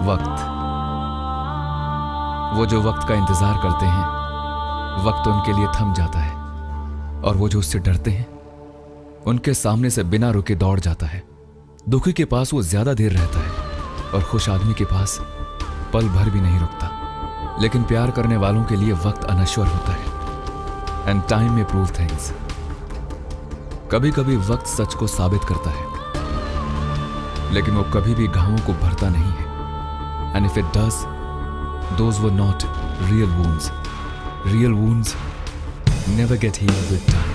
वक्त। वो जो वक्त का इंतजार करते हैं, वक्त उनके लिए थम जाता है, और वो जो उससे डरते हैं उनके सामने से बिना रुके दौड़ जाता है। दुखी के पास वो ज्यादा देर रहता है और खुश आदमी के पास पल भर भी नहीं रुकता। लेकिन प्यार करने वालों के लिए वक्त अनश्वर होता है। एंड टाइम में प्रूव थिंग्स। कभी कभी वक्त सच को साबित करता है, लेकिन वो कभी भी घावों को भरता नहीं है। And if it does, those were not real wounds. Real wounds never get heeled with time.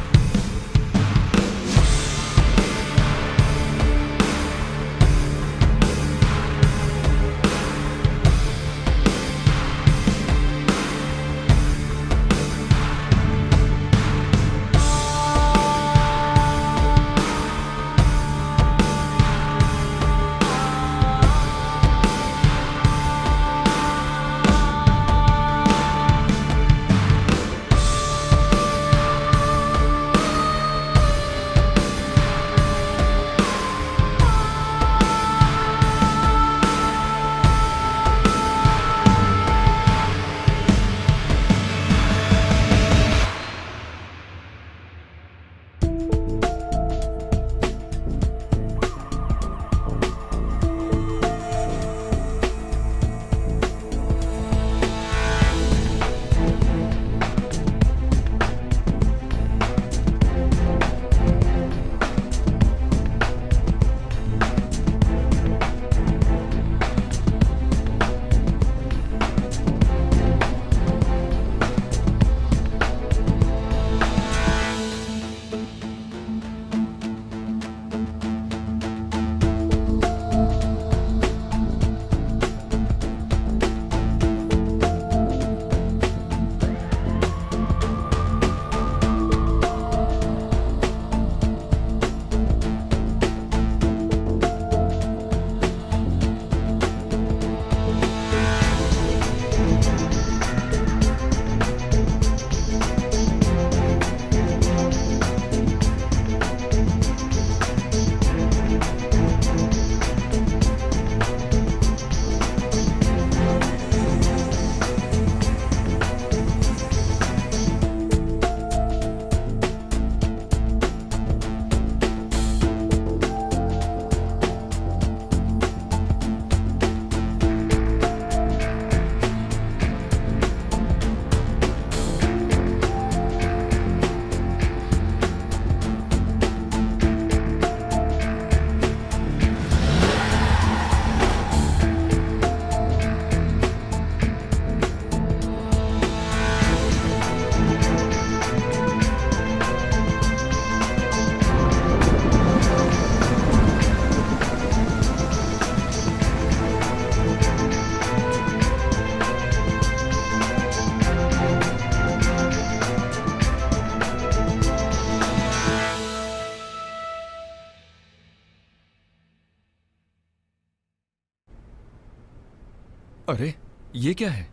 अरे ये क्या है?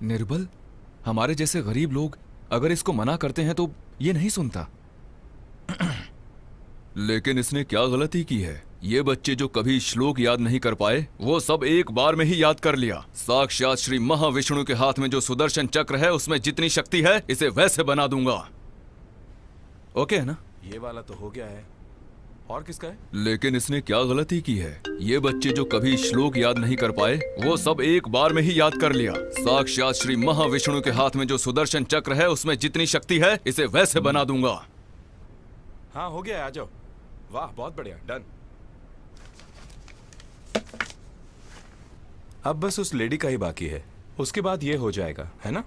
निर्बल, हमारे जैसे गरीब लोग अगर इसको मना करते हैं तो ये नहीं सुनता। लेकिन इसने क्या गलती की है? ये बच्चे जो कभी श्लोक याद नहीं कर पाए, वो सब एक बार में ही याद कर लिया। साक्षात श्री महाविष्णु के हाथ में जो सुदर्शन चक्र है, उसमें जितनी शक्ति है, इसे वैसे बना दूंगा। ओके है ना? ये वाला तो हो गया है। और किसका है? लेकिन इसने क्या गलती की है? ये बच्चे जो कभी श्लोक याद नहीं कर पाए, वो सब एक बार में ही याद कर लिया। साक्षात श्री महाविष्णु के हाथ में जो सुदर्शन चक्र है, उसमें जितनी शक्ति है, इसे वैसे बना दूंगा। हाँ हो गया है, आ जाओ। वाह बहुत बढ़िया, डन। अब बस उस लेडी का ही बाकी है, उसके बाद ये हो जाएगा, है ना?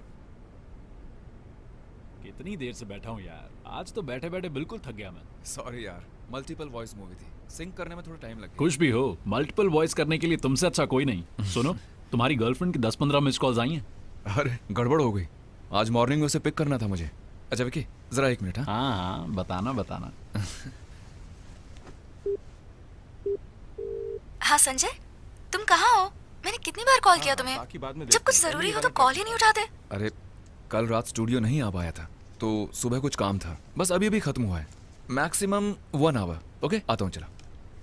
कितनी देर से बैठा हूँ यार, आज तो बैठे बैठे बिल्कुल थक गया मैं। सॉरी यार, मल्टीपल वॉइस मूवी थी, सिंक करने में थोड़ा टाइम लग गया। कुछ भी हो, मल्टीपल वॉइस करने के लिए तुमसे अच्छा कोई नहीं। सुनो, तुम्हारी गर्लफ्रेंड की 10-15 मिस कॉल्स आई हैं। अरे गड़बड़ हो गई, आज मॉर्निंग में उसे पिक करना था मुझे। अच्छा विकी, जरा एक मिनट। हाँ हाँ, बताना बताना। हाँ संजय, तुम कहाँ हो? मैंने कितनी बार कॉल किया तुम्हें? बाकी बाद में जब कुछ जरूरी हो तो कॉल ही नहीं उठाते। अरे कल रात स्टूडियो नहीं आ पाया था, तो सुबह कुछ काम था, बस अभी अभी खत्म हुआ है। Maximum 1 our. ओके, आता हूँ, चला।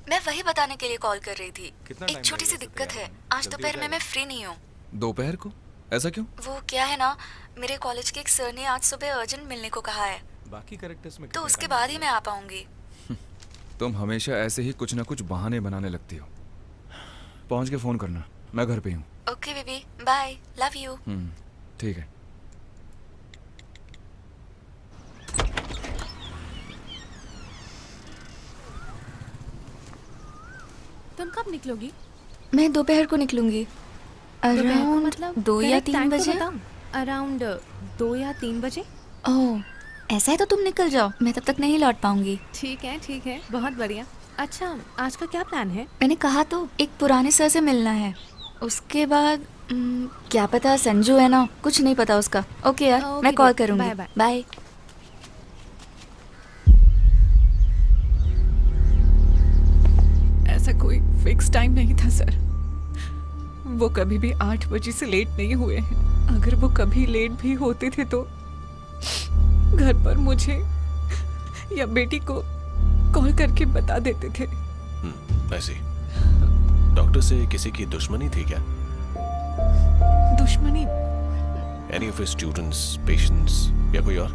मैं वही बताने के लिए कॉल कर रही थी। कितना एक टाइम छोटी सी लगेगा दिक्कत है, तैयार? आज जल्दी दोपहर हो में जाएगा? मैं फ्री नहीं हूँ। दोपहर को? ऐसा क्यों? वो क्या है ना, मेरे कॉलेज के एक सर ने आज सुबह अर्जेंट मिलने को कहा है, बाकी कैरेक्टर्स में तो कितना उसके time बाद ही लगेगा? मैं आ पाऊंगी। तुम हमेशा ऐसे ही कुछ ना कुछ बहाने बनाने लगती हो। पहुंच के फोन करना, मैं घर पे हूँ। Okay baby, bye, love you. ठीक है। तुम कब निकलोगी? मैं दोपहर को निकलूंगी, दोपहर को अराउंड मतलब 2 या correct 3 time तो बजे। बताओ। अराउंड 2 या 3 बजे। ओह, ऐसा है तो तुम निकल जाओ, मैं तब तक नहीं लौट पाऊंगी। ठीक है, बहुत बढ़िया। अच्छा, आज का क्या प्लान है? मैंने कहा तो, एक पुराने सर से मिलना है। उसके बाद क्या पता, संजू है ना, कुछ नहीं पता उसका। ओके यार, ओके मैं कॉल dear, करूंगी। Bye bye. बाय। ऐसा कोई फिक्स टाइम नहीं था सर। वो कभी भी 8 बजे से लेट नहीं हुए हैं। अगर वो कभी लेट भी होते थे तो घर पर मुझे या बेटी को कॉल करके बता देते थे। ऐसी डॉक्टर से किसी की दुश्मनी थी क्या? दुश्मनी? एनी ऑफ स्टूडेंट्स, पेशेंट्स या कोई और?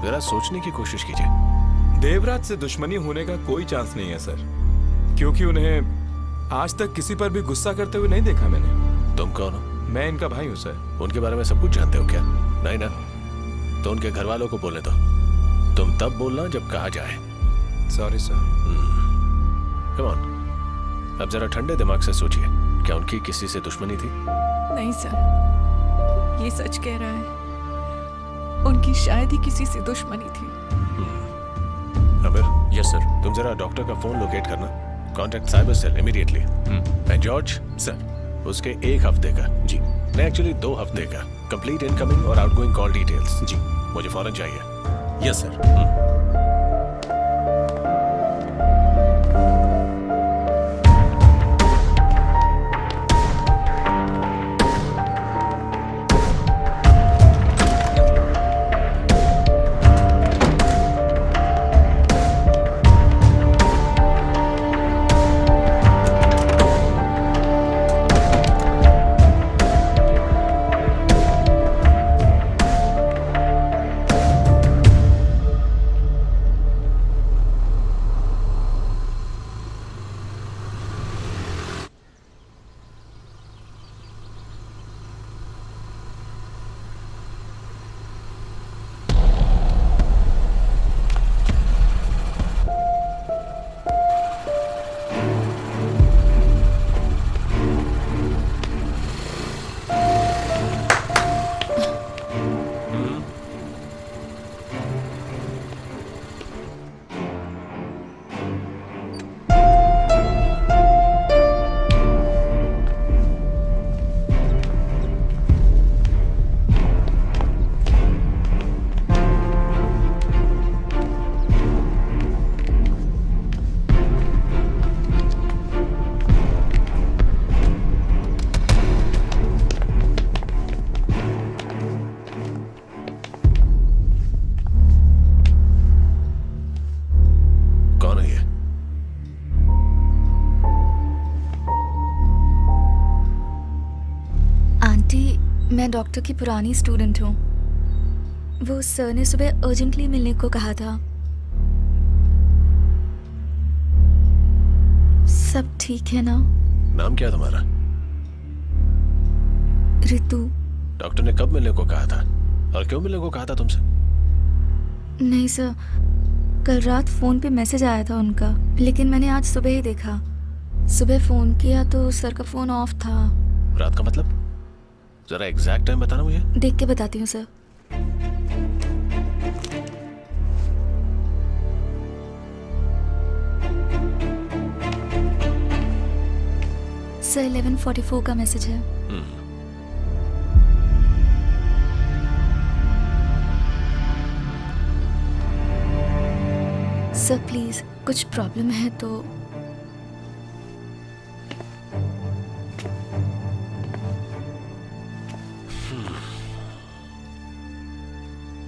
जरा सोचने की कोशिश कीजिए। देवराज से दुश्मनी होने का कोई चांस नहीं है सर, क्योंकि उन्हें आज तक किसी पर भी गुस्सा करते हुए नहीं देखा मैंने। तुम कौन हो? मैं इनका भाई हूँ सर। उनके बारे में सब कुछ जानते हो क्या? नहीं ना, तो उनके घर वालों को बोलने दो। तुम तब बोलना जब कहा जाए। Sorry sir. कम ऑन, अब जरा ठंडे दिमाग से सोचिए, क्या उनकी किसी से दुश्मनी थी? नहीं सर, ये सच कह रहा है। उनकी शायद ही किसी से दुश्मनी थी। अमिर, यस सर, तुम जरा डॉक्टर का फोन लोकेट करना। Contact cyber cell immediately. And George sir, उसके 1 हफ्ते का, जी नहीं एक्चुअली 2 हफ्ते का कंप्लीट इनकमिंग और आउटगोइंग कॉल डिटेल्स, जी मुझे फौरन चाहिए। Yes sir. मैं डॉक्टर की पुरानी स्टूडेंट हूँ। वो सर ने सुबह अर्जेंटली मिलने को कहा था। सब ठीक है ना? नाम क्या है तुम्हारा? ऋतु। डॉक्टर ने कब मिलने को कहा था और क्यों मिलने को कहा था तुमसे? नहीं सर, कल रात फोन पे मैसेज आया था उनका, लेकिन मैंने आज सुबह ही देखा। सुबह फोन किया तो सर का फोन ऑफ था। रात का मतलब? जरा एग्जैक्ट टाइम बताना मुझे। देख के बताती हूँ सर। सर 11:44 का मैसेज है। सर प्लीज, कुछ प्रॉब्लम है तो।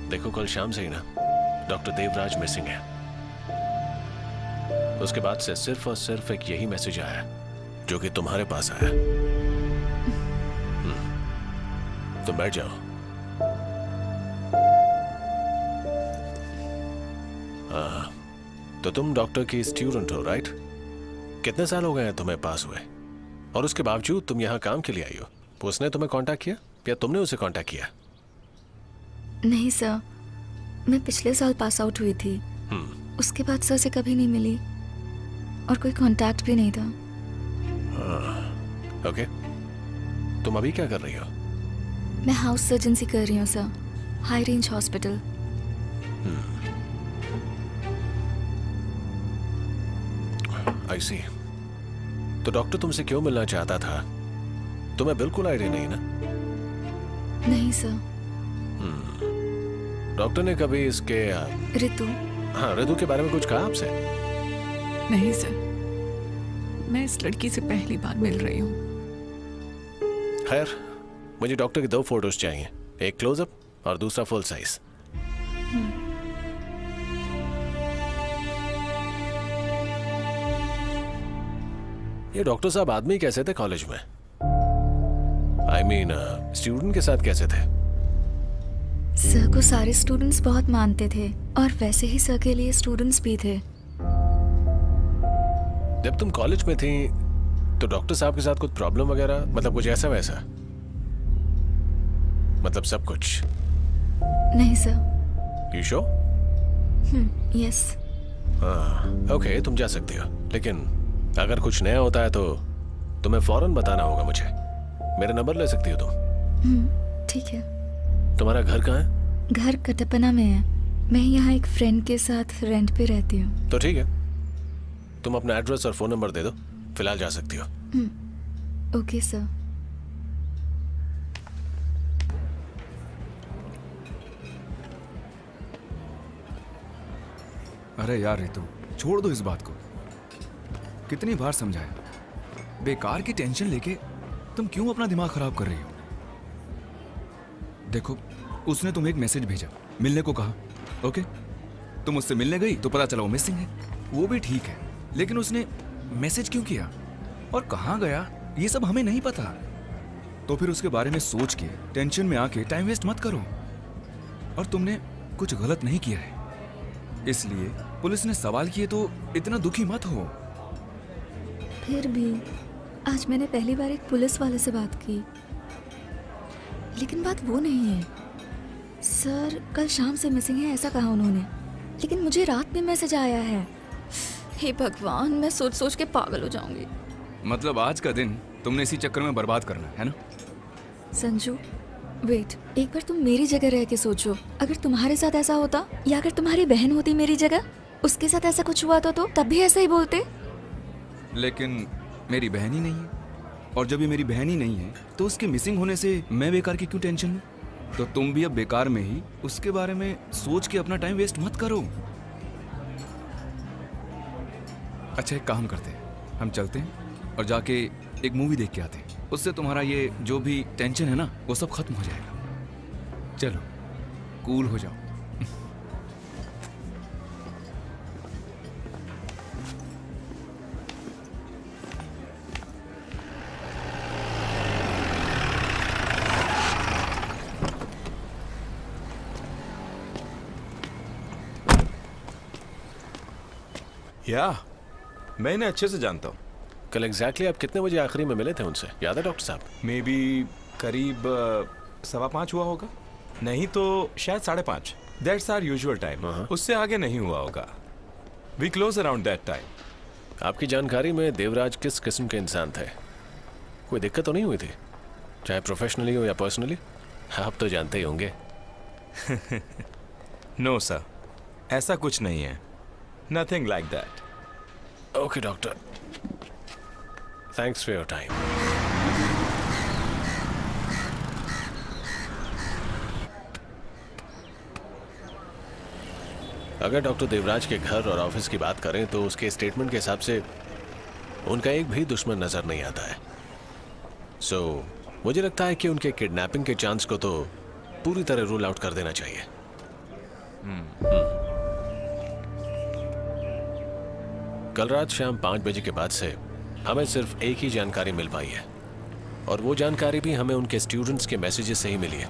देखो कल शाम से ही ना डॉक्टर देवराज मिसिंग है। उसके बाद से सिर्फ और सिर्फ एक यही मैसेज आया जो कि तुम्हारे पास आया। तुम बैठ जाओ। तो तुम डॉक्टर की स्टूडेंट हो, राइट? कितने साल हो गए हैं तुम्हें पास हुए, और उसके बावजूद तुम यहाँ काम के लिए आई हो? उसने तुम्हें कांटेक्ट किया या तुमने उसे कांटेक्ट किया? नहीं सर, मैं पिछले साल पास आउट हुई थी। उसके बाद सर से कभी नहीं मिली और कोई कांटेक्ट भी नहीं था। ओके, तुम अभी क्या कर रही हो? मैं हाउस सर्जनसी कर रही हूँ सर, हाई रेंज हॉस्पिटल। आई सी। तो डॉक्टर तुमसे क्यों मिलना चाहता था? तुम्हें बिल्कुल आइडिया नहीं ना? नहीं सर। डॉक्टर ने कभी इसके ऋतु? हाँ, ऋतु के बारे में कुछ कहा आपसे? नहीं सर, मैं इस लड़की से पहली बार मिल रही हूँ। खैर, मुझे डॉक्टर की 2 फोटोज चाहिए, एक क्लोजअप और दूसरा फुल साइज। ये डॉक्टर साहब आदमी कैसे थे कॉलेज में? आई मीन स्टूडेंट के साथ कैसे थे? सर को सारे स्टूडेंट्स बहुत मानते थे और वैसे ही सर के लिए स्टूडेंट्स भी थे। जब तुम कॉलेज में थी तो डॉक्टर साहब के साथ कुछ प्रॉब्लम वगैरह, मतलब कुछ ऐसा वैसा? मतलब सब कुछ? नहीं sir. You sure? Yes. Okay, तुम जा सकती हो, लेकिन अगर कुछ नया होता है तो तुम्हें फौरन बताना होगा मुझे। मेरा नंबर ले सकती हो तुम। ठीक है। तुम्हारा घर कहाँ है? घर कटपना में है। मैं यहाँ एक फ्रेंड के साथ रेंट पे रहती हूँ। तो ठीक है, तुम अपना एड्रेस और फोन नंबर दे दो, फिलहाल जा सकती हो। Okay sir. अरे यार रितु, छोड़ दो इस बात को। कितनी बार समझाया, बेकार की टेंशन लेके तुम क्यों अपना दिमाग खराब कर रही हो? देखो, उसने तुम्हें एक मैसेज भेजा, मिलने को कहा, ओके? तुम उससे मिलने गई तो पता चला वो मिसिंग है। वो भी ठीक है, लेकिन उसने मैसेज क्यों किया और कहाँ गया ये सब हमें नहीं पता। तो फिर उसके बारे में सोच के टेंशन में आके टाइम वेस्ट मत करो। और तुमने कुछ गलत नहीं किया है, इसलिए पुलिस ने सवाल किए तो इतना दुखी मत हो। फिर भी आज मैंने पहली बार एक पुलिस वाले से बात की, लेकिन बात वो नहीं है। सर कल शाम से मिसिंग है ऐसा कहा उन्होंने, लेकिन मुझे रात में मैसेज आया है। हे भगवान, मैं सोच सोच के पागल हो जाऊंगी। मतलब आज का दिन तुमने इसी चक्कर में बर्बाद करना है ना? संजू वेट, एक बार तुम मेरी जगह रह के सोचो, अगर तुम्हारे साथ ऐसा होता या अगर तुम्हारी बहन होती मेरी जगह, उसके साथ ऐसा कुछ हुआ तो तब भी ऐसा ही बोलते। लेकिन मेरी बहन ही नहीं है, और जब ये मेरी बहन ही नहीं है तो उसके मिसिंग होने से मैं बेकार की क्यों टेंशन लूं? तो तुम भी अब बेकार में ही उसके बारे में सोच के अपना टाइम वेस्ट मत करो। अच्छा, एक काम करते हैं, हम चलते हैं और जाके एक मूवी देख के आते हैं। उससे तुम्हारा ये जो भी टेंशन है ना, वो सब खत्म हो जाएगा। चलो, कूल हो जाओ। या मैं इन्हें अच्छे से जानता हूँ। कल एग्जैक्टली आप कितने बजे आखिरी में मिले थे उनसे, याद है डॉक्टर साहब? मे बी करीब 5:15 हुआ होगा, नहीं तो शायद 5:30। That's our usual time. उससे आगे नहीं हुआ होगा। We close around that time. आपकी जानकारी में देवराज किस किस्म के इंसान थे? कोई दिक्कत तो नहीं हुई थी, चाहे प्रोफेशनली हो या पर्सनली? आप तो जानते ही होंगे। नो सर, ऐसा कुछ नहीं है। Nothing like that. Okay doctor, thanks for your time. अगर डॉक्टर देवराज के घर और ऑफिस की बात करें तो उसके स्टेटमेंट के हिसाब से उनका एक भी दुश्मन नजर नहीं आता है। सो मुझे लगता है कि उनके किडनैपिंग के चांस को तो पूरी तरह रूल आउट कर देना चाहिए। कल रात शाम 5 बजे के बाद से हमें सिर्फ एक ही जानकारी मिल पाई है, और वो जानकारी भी हमें उनके स्टूडेंट्स के मैसेजेस से ही मिली है।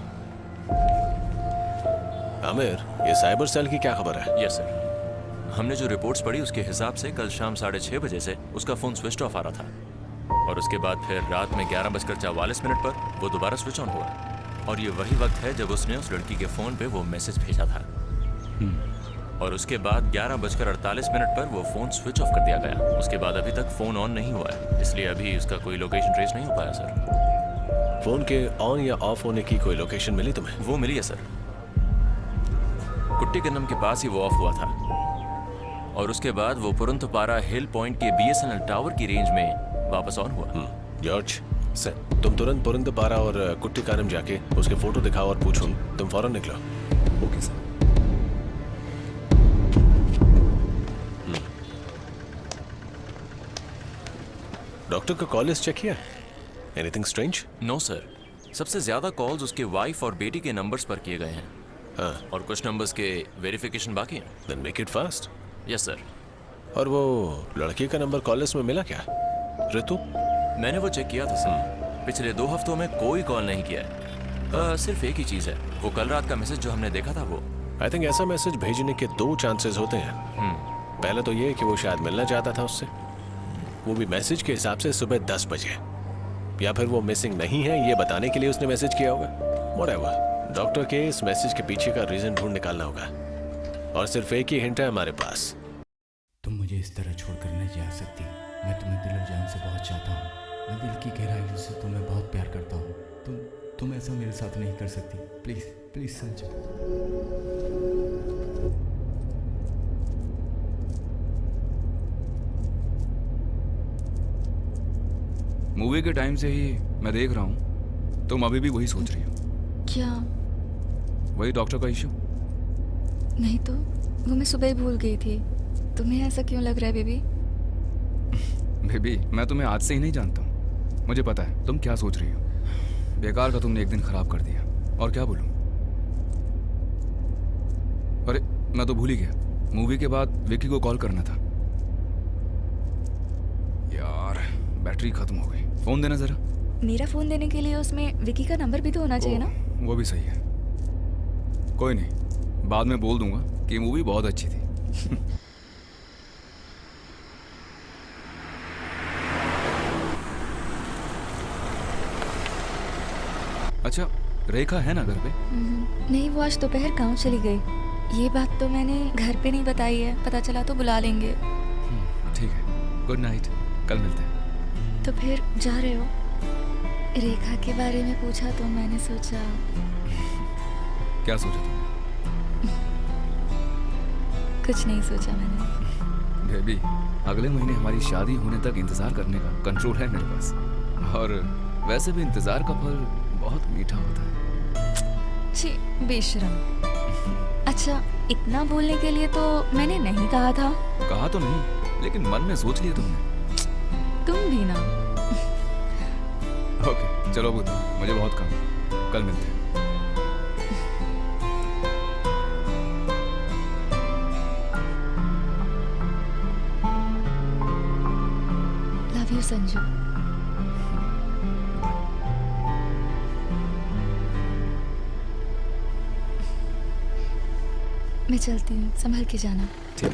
आमिर, ये साइबर सेल की क्या खबर है? यस सर, हमने जो रिपोर्ट्स पढ़ी उसके हिसाब से कल शाम 6:30 बजे से उसका फ़ोन स्विच ऑफ आ रहा था, और उसके बाद फिर रात में 11:44 पर वो दोबारा स्विच ऑन हुआ, और ये वही वक्त है जब उसने उस लड़की के फ़ोन पे वो मैसेज भेजा था। और उसके बाद 11:48 पर वो फ़ोन स्विच ऑफ कर दिया गया। उसके बाद अभी तक फ़ोन ऑन नहीं हुआ है, इसलिए अभी उसका कोई लोकेशन ट्रेस नहीं हो पाया सर। फोन के ऑन या ऑफ होने की कोई लोकेशन मिली तुम्हें? वो मिली है सर, कुट्टी गन्नम के पास ही वो ऑफ हुआ था, और उसके बाद वो पुरंतपारा हिल पॉइंट के BSNL टावर की रेंज में वापस ऑन हुआ। जॉर्ज सर, तुम तुरंत पुरंदपारा और कुट्टी कानम जाके उसके फोटो दिखाओ और पूछो। तुम फौरन निकलो। Okay sir. डॉक्टर का कॉल लिस्ट चेक किया? Anything strange? नो सर, सबसे ज़्यादा कॉल्स उसके वाइफ और बेटी के नंबर्स पर किए गए हैं, हाँ, और कुछ नंबर्स के वेरिफिकेशन बाकी हैं। Then make it fast. Yes sir. और वो लड़की का नंबर कॉल लिस्ट में मिला क्या? ऋतु? मैंने वो चेक किया था सर, पिछले 2 हफ्तों में कोई कॉल नहीं किया है। सिर्फ एक ही चीज़ है, वो कल रात का मैसेज जो हमने देखा था वो। आई थिंक ऐसा मैसेज भेजने के 2 चांसेस होते हैं। पहला तो ये कि वो शायद मिलना चाहता था उससे, वो भी मैसेज के हिसाब से सुबह 10 बजे, या फिर वो मिसिंग नहीं है ये बताने के लिए उसने मैसेज किया होगा। व्हाटएवर, डॉक्टर के इस मैसेज के पीछे का रीजन ढूंढ निकालना होगा, और सिर्फ एक ही हिंट है हमारे पास। तुम मुझे इस तरह छोड़कर नहीं जा सकती। मैं तुम्हें दिल और जान से बहुत चाहता हूँ। मैं दिल की गहराइयों से तुम्हें बहुत प्यार करता हूँ। तुम ऐसा मेरे साथ नहीं कर सकती। Please please Sanju. मूवी के टाइम से ही मैं देख रहा हूँ तुम अभी भी वही सोच रही हो। क्या? वही डॉक्टर का इशू। नहीं तो वो मैं सुबह ही भूल गई थी। तुम्हें ऐसा क्यों लग रहा है बेबी? बेबी, मैं तुम्हें आज से ही नहीं जानता हूँ, मुझे पता है तुम क्या सोच रही हो। बेकार का तुमने एक दिन खराब कर दिया, और क्या बोलूं। अरे मैं तो भूल ही गया, मूवी के बाद विक्की को कॉल करना था। यार बैटरी खत्म हो गई। फोन देना जरा। मेरा फोन देने के लिए उसमें विकी का नंबर भी तो होना चाहिए ना। वो भी सही है, कोई नहीं, बाद में बोल दूंगा कि मूवी बहुत अच्छी थी। अच्छा, रेखा है ना घर पे? नहीं, वो आज दोपहर गाँव चली गई। ये बात तो मैंने घर पे नहीं बताई है, पता चला तो बुला लेंगे। ठीक है, गुड नाइट, कल मिलते हैं। तो फिर जा रहे हो? रेखा के बारे में पूछा तो मैंने सोचा। क्या सोचा तुमने? कुछ नहीं सोचा मैंने। बेबी, अगले महीने हमारी शादी होने तक इंतजार करने का कंट्रोल है मेरे पास, और वैसे भी इंतजार का फल बहुत मीठा होता है। छी, बेशरम। अच्छा, इतना बोलने के लिए तो मैंने नहीं कहा था। कहा तो नहीं, लेकिन मन में सोच लिया तुमने। तुम भी ना। ओके चलो बुद्धू, मुझे बहुत काम है, कल मिलते हैं। Love you Sanju. मैं चलती हूँ, संभल के जाना। ठीक।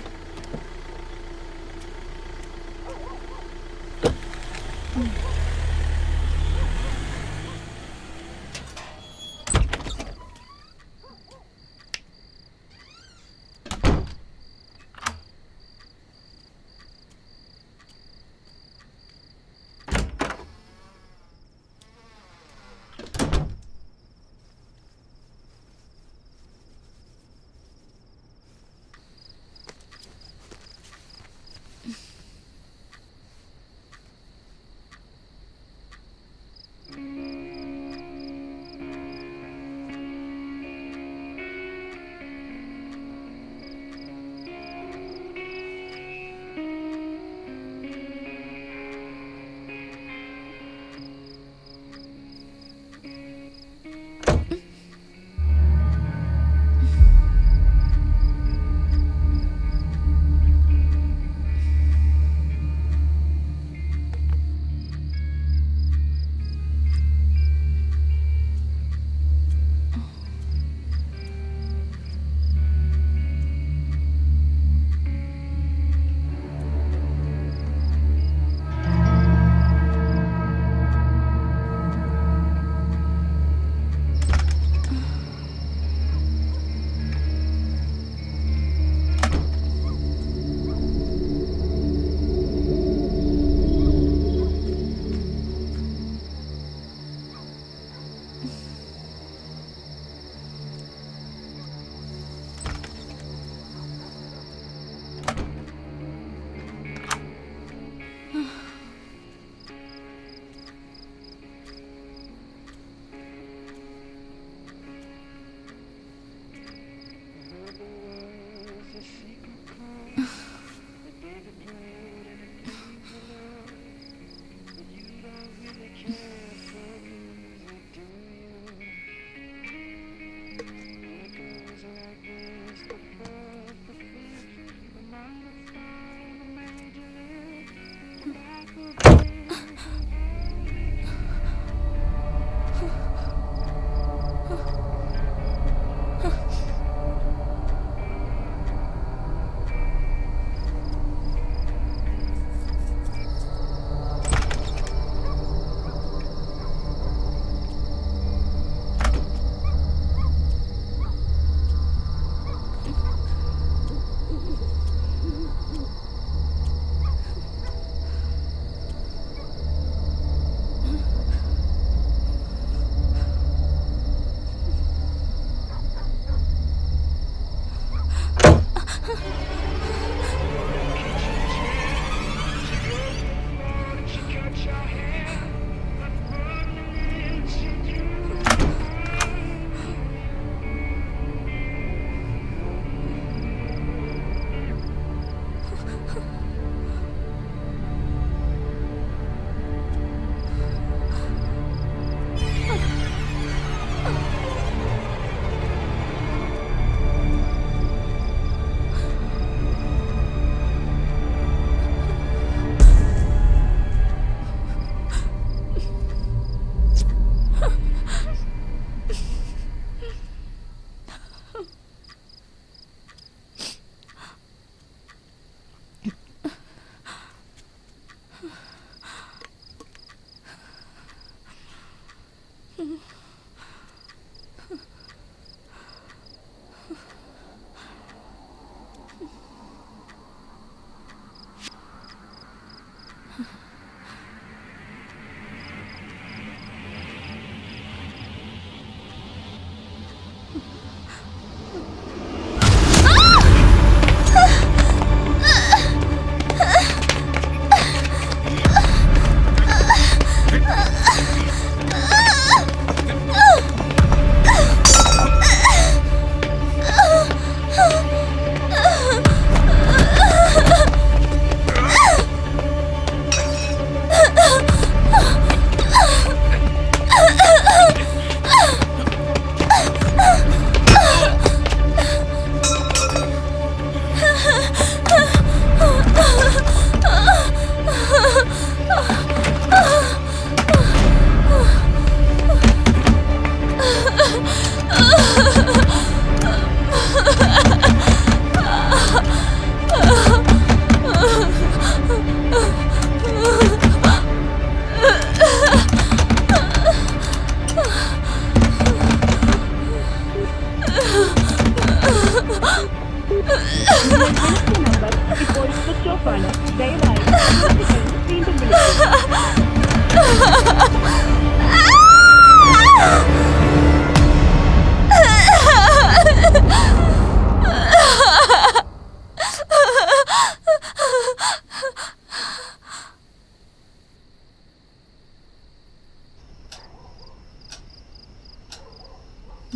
വിളിച്ച നമ്പർ ഇപ്പോൾ സ്വിച്ച് ഓഫ് ആണ്. ദയവായി കുറച്ച് കഴിഞ്ഞ് വീണ്ടും വിളിക്കുക.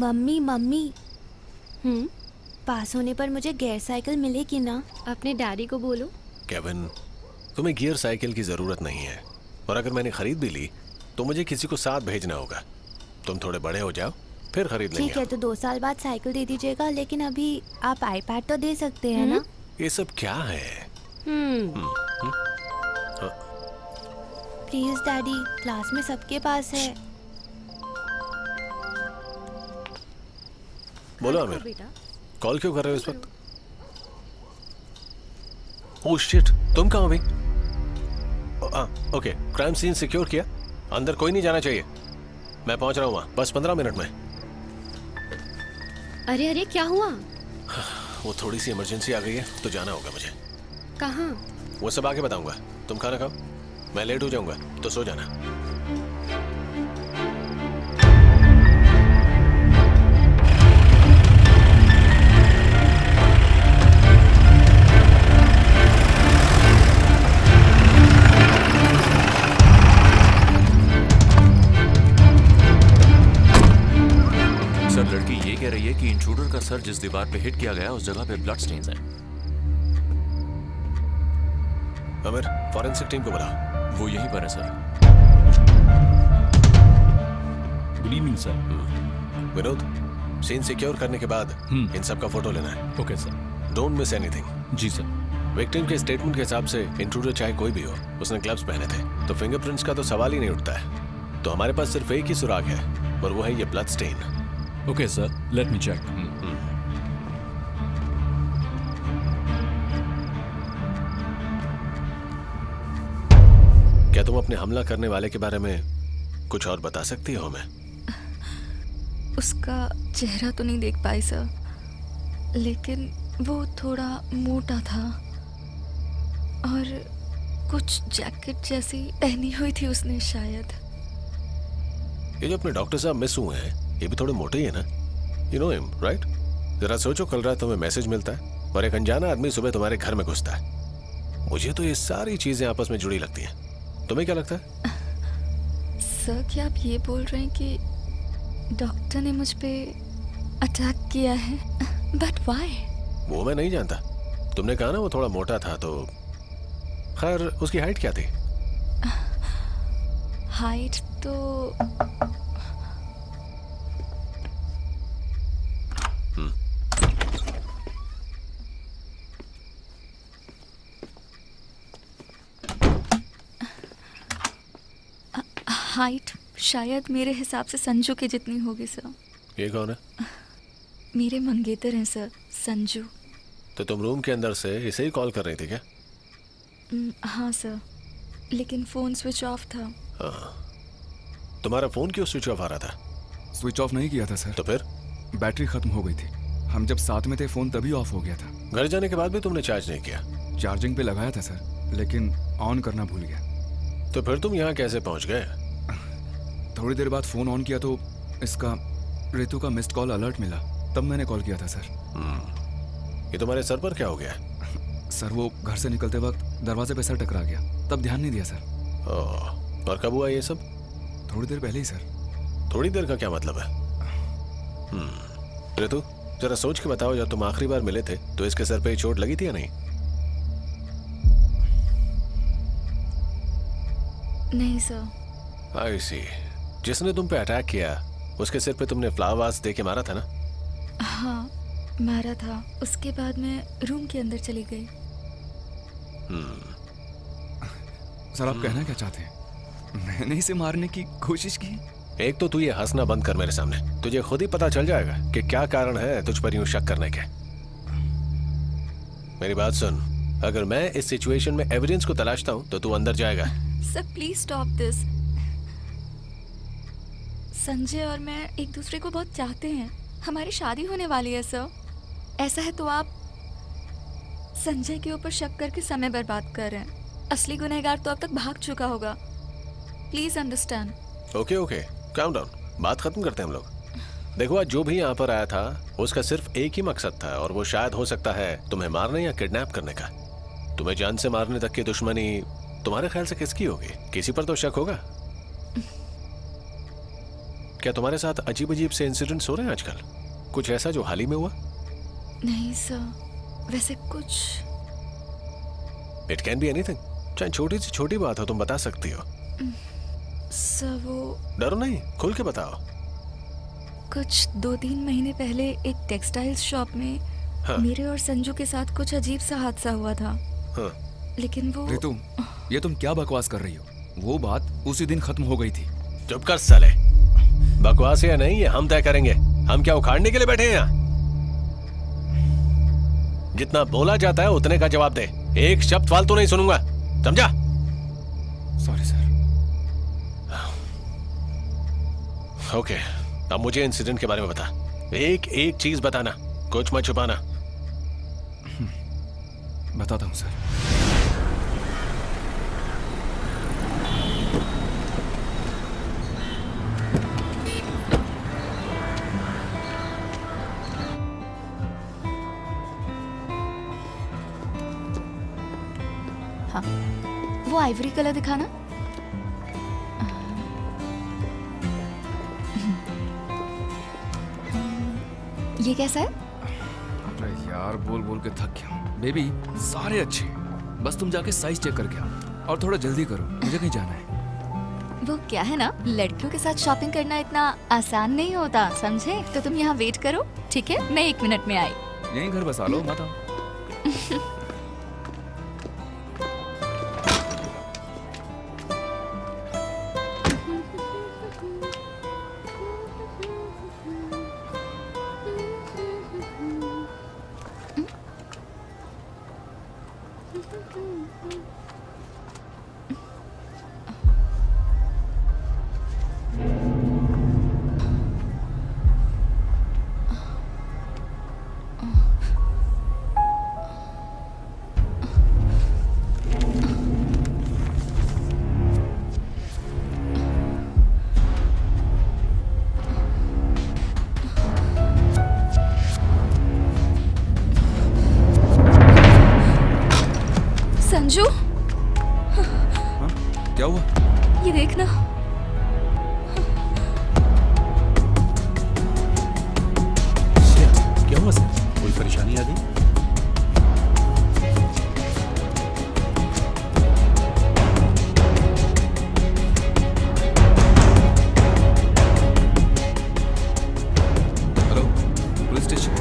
मम्मी मम्मी पास होने पर मुझे गियर साइकिल मिलेगी ना? अपने डैडी को बोलो। केविन, तुम्हें गियर साइकिल की जरूरत नहीं है, और अगर मैंने खरीद भी ली तो मुझे किसी को साथ भेजना होगा। तुम थोड़े बड़े हो जाओ फिर खरीद लेंगे। ठीक है, तो 2 साल बाद साइकिल दे दीजिएगा, लेकिन अभी आप आईपैड तो दे सकते हैं ना? ये सब क्या है? प्लीज डैडी, क्लास में सबके पास है। बोलो आमिर, कॉल क्यों कर रहे हो इस वक्त? ओह शिट, तुम कहाँ हो भाई? ओके, क्राइम सीन सिक्योर किया, अंदर कोई नहीं जाना चाहिए। मैं पहुंच रहा हूँ वहाँ, बस 15 मिनट में। अरे अरे क्या हुआ? वो थोड़ी सी इमरजेंसी आ गई है तो जाना होगा मुझे। कहाँ? वो सब आगे बताऊंगा, तुम खाना खाओ, मैं लेट हो जाऊंगा तो सो जाना। सर, लड़की ये कह रही है कि इंट्रूडर का सर जिस दीवार पे हिट किया गया उस जगह पे ब्लड स्टेन्स हैं। आमिर, फॉरेंसिक टीम को बुलाओ। वो यहीं पर है sir. Good evening sir. Vinod, scene secure करने के बाद इन सब का फोटो लेना है। Okay sir. Don't miss anything. जी सर। विक्टिम के स्टेटमेंट के हिसाब से इंट्रूडर चाहे कोई भी हो, उसने ग्लव्स पहने थे, तो फिंगरप्रिंट्स का तो सवाल ही नहीं उठता है। तो हमारे पास सिर्फ एक ही सुराग है और वो है ये blood stain. Okay sir, let me check. क्या तुम अपने हमला करने वाले के बारे में कुछ और बता सकती हो? मैं उसका चेहरा तो नहीं देख पाई सर, लेकिन वो थोड़ा मोटा था और कुछ जैकेट जैसी पहनी हुई थी उसने शायद। ये जो अपने डॉक्टर साहब मिस हुए हैं, ये भी थोड़े मोटे ही है ना? You know him right? जरा सोचो, कल रात तुम्हें मैसेज मिलता है और एक अनजाना आदमी सुबह तुम्हारे घर में घुसता है। मुझे तो ये सारी चीजें आपस में जुड़ी लगती हैं। तुम्हें क्या लगता है? सर, क्या आप ये बोल रहे हैं कि डॉक्टर ने मुझ पे अटैक किया है? But why? वो मैं नहीं जानता। तुमने कहा ना वो थोड़ा मोटा था, तो खैर उसकी हाइट क्या थी? हाइट तो हाइट शायद मेरे हिसाब से संजू के जितनी होगी सर। ये कौन है? मेरे मंगेतर हैं सर, संजू। तो तुम रूम के अंदर से इसे ही कॉल कर रही थी क्या? हाँ सर, लेकिन फ़ोन स्विच ऑफ था। तुम्हारा फ़ोन क्यों स्विच ऑफ आ रहा था? स्विच ऑफ नहीं किया था सर। तो फिर? बैटरी खत्म हो गई थी। हम जब साथ में थे फ़ोन तभी ऑफ हो गया था। घर जाने के बाद भी तुमने चार्ज नहीं किया? चार्जिंग पे लगाया था सर, लेकिन ऑन करना भूल गया। तो फिर तुम यहाँ कैसे पहुँच गए? थोड़ी देर बाद फ़ोन ऑन किया तो इसका रितु का मिस्ड कॉल अलर्ट मिला, तब मैंने कॉल किया था सर। ये तुम्हारे सर पर क्या हो गया? सर, वो घर से निकलते वक्त दरवाजे पे सर टकरा गया, तब ध्यान नहीं दिया सर। और कब हुआ ये सब? थोड़ी देर पहले ही सर। थोड़ी देर का क्या मतलब है? रितु, जरा सोच के बताओ, जब तुम आखिरी बार मिले थे तो इसके सर पे चोट लगी थी या नहीं? नहीं सर। आई सी। जिसने तुम पे अटैक किया उसके सिर पे तुमने फ्लावर्स दे के मारा था ना? हाँ, मारा था। उसके बाद मैं रूम के अंदर चली गई। सर, आप कहना क्या चाहते हैं? मैंने इसे मारने की कोशिश की? एक तो तू ये हंसना बंद कर मेरे सामने। तुझे खुद ही पता चल जाएगा कि क्या कारण है तुझ पर यूं शक करने के। मेरी बात सुन, अगर मैं इस सिचुएशन में एविडेंस को तलाशता हूं तो तू अंदर जाएगा। Sir please stop this. Sanjay और मैं एक दूसरे को बहुत चाहते हैं। हमारी शादी होने वाली है सर। ऐसा है तो आप संजय के ऊपर शक करके समय बर्बाद कर रहे हैं। असली गुनहगार तो अब तक भाग चुका होगा। Please understand. Okay okay, calm down, बात खत्म करते हैं हम लोग। देखो आज जो भी यहाँ पर आया था उसका सिर्फ एक ही मकसद था, और वो शायद हो सकता है तुम्हें मारने या किडनैप करने का। तुम्हें जान से मारने तक की दुश्मनी तुम्हारे ख्याल से किसकी होगी? किसी पर तो शक होगा। क्या तुम्हारे साथ अजीब अजीब से इंसिडेंट्स हो रहे हैं आजकल? कुछ ऐसा जो हाल ही में हुआ? नहीं सर, वैसे कुछ। इट कैन बी एनीथिंग, चाहे छोटी से छोटी बात हो तुम बता सकती हो। सर वो डरो नहीं, खुल के बताओ। कुछ 2-3 महीने पहले एक टेक्सटाइल्स शॉप में हाँ। मेरे और संजू के साथ कुछ अजीब सा हादसा हुआ था। हाँ। लेकिन वो रितु, ये तुम क्या बकवास कर रही हो? वो बात उसी दिन खत्म हो गई थी। चुप कर साले, बकवास या नहीं ये हम तय करेंगे। हम क्या उखाड़ने के लिए बैठे हैं यहाँ? जितना बोला जाता है उतने का जवाब दे, एक शब्द फालतू नहीं सुनूंगा, समझा? Sorry sir. ओके, अब मुझे इंसिडेंट के बारे में बता। एक एक चीज बताना, कुछ मत छुपाना। बताता हूँ सर। हाँ, वो आइवरी कलर दिखाना। ये कैसा है? अरे यार, बोल बोल के थक गया हूं। बेबी सारे अच्छे हैं, बस तुम जाके साइज चेक करके आओ, और थोड़ा जल्दी करो, मुझे कहीं जाना है। वो क्या है ना, लड़कियों के साथ शॉपिंग करना इतना आसान नहीं होता, समझे? तो तुम यहाँ वेट करो, ठीक है? मैं 1 मिनट में आई। यहीं घर बसा लो, मत आओ। संजू, हाँ? क्या हुआ? ये देखना। क्या हुआ सर? कोई परेशानी आ गई? Hello, police station.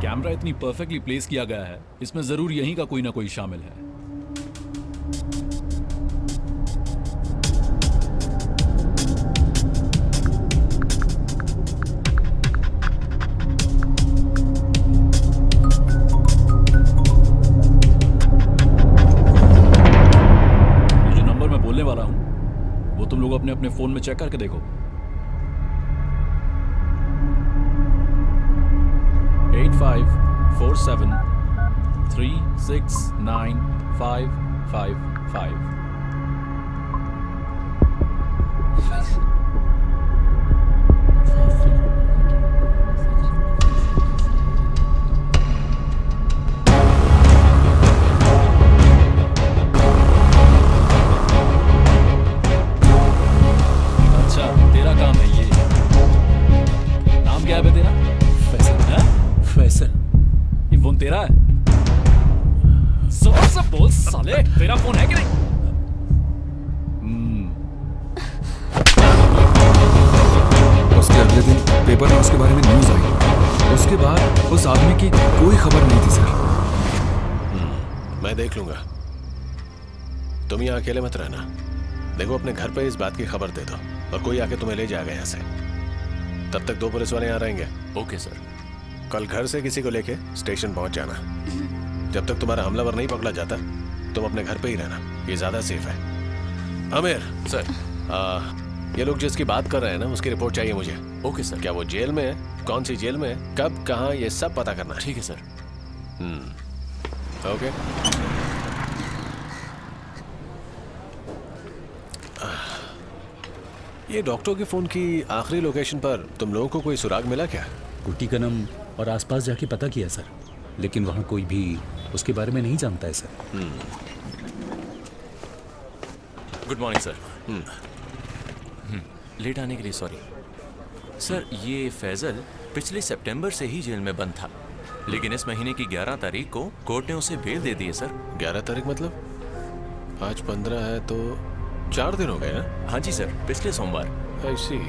कैमरा इतनी परफेक्टली प्लेस किया गया है, इसमें जरूर यहीं का कोई ना कोई शामिल है। ये जो नंबर मैं बोलने वाला हूं वो तुम लोग अपने अपने फोन में चेक करके देखो। 8547369555. अच्छा, तेरा काम है ये। नाम क्या है बे तेरा? फैसल। है? फैसल। ये फोन तेरा है? जोर से बोल साले, तेरा फोन है कि नहीं? उसके अगले दिन पेपर में उसके बारे में न्यूज आई। उसके बाद उस आदमी की कोई खबर नहीं थी सर। मैं देख लूंगा, तुम यहाँ अकेले मत रहना। देखो अपने घर पे इस बात की खबर दे दो और कोई आके तुम्हें ले जाएगा यहाँ से। तब तक 2 पुलिस वाले यहाँ रहेंगे। Okay sir. कल घर से किसी को लेके स्टेशन पहुंच जाना। जब तक तुम्हारा हमलावर नहीं पकड़ा जाता तुम अपने घर पे ही रहना, ये ज्यादा सेफ है। आमिर सर। ये लोग जिसकी बात कर रहे हैं ना, उसकी रिपोर्ट चाहिए मुझे। Okay sir. क्या वो जेल में है, कौन सी जेल में है, कब, कहाँ, ये सब पता करना है। ठीक है सर। ओके। ये डॉक्टर के फोन की आखिरी लोकेशन पर तुम लोगों को कोई सुराग मिला क्या? कुटीकनम और आसपास जाके पता किया सर, लेकिन वहाँ कोई भी उसके बारे में नहीं जानता है sir. Good morning sir. Late आने के लिए सॉरी सर। ये फैजल पिछले सितंबर से ही जेल में बंद था, लेकिन इस महीने की 11 तारीख को कोर्ट ने उसे बेल दे दी है सर। 11 तारीख मतलब? आज 15 है तो 4 दिन हो गए ना? हाँ जी सर, पिछले सोमवार। ऐसी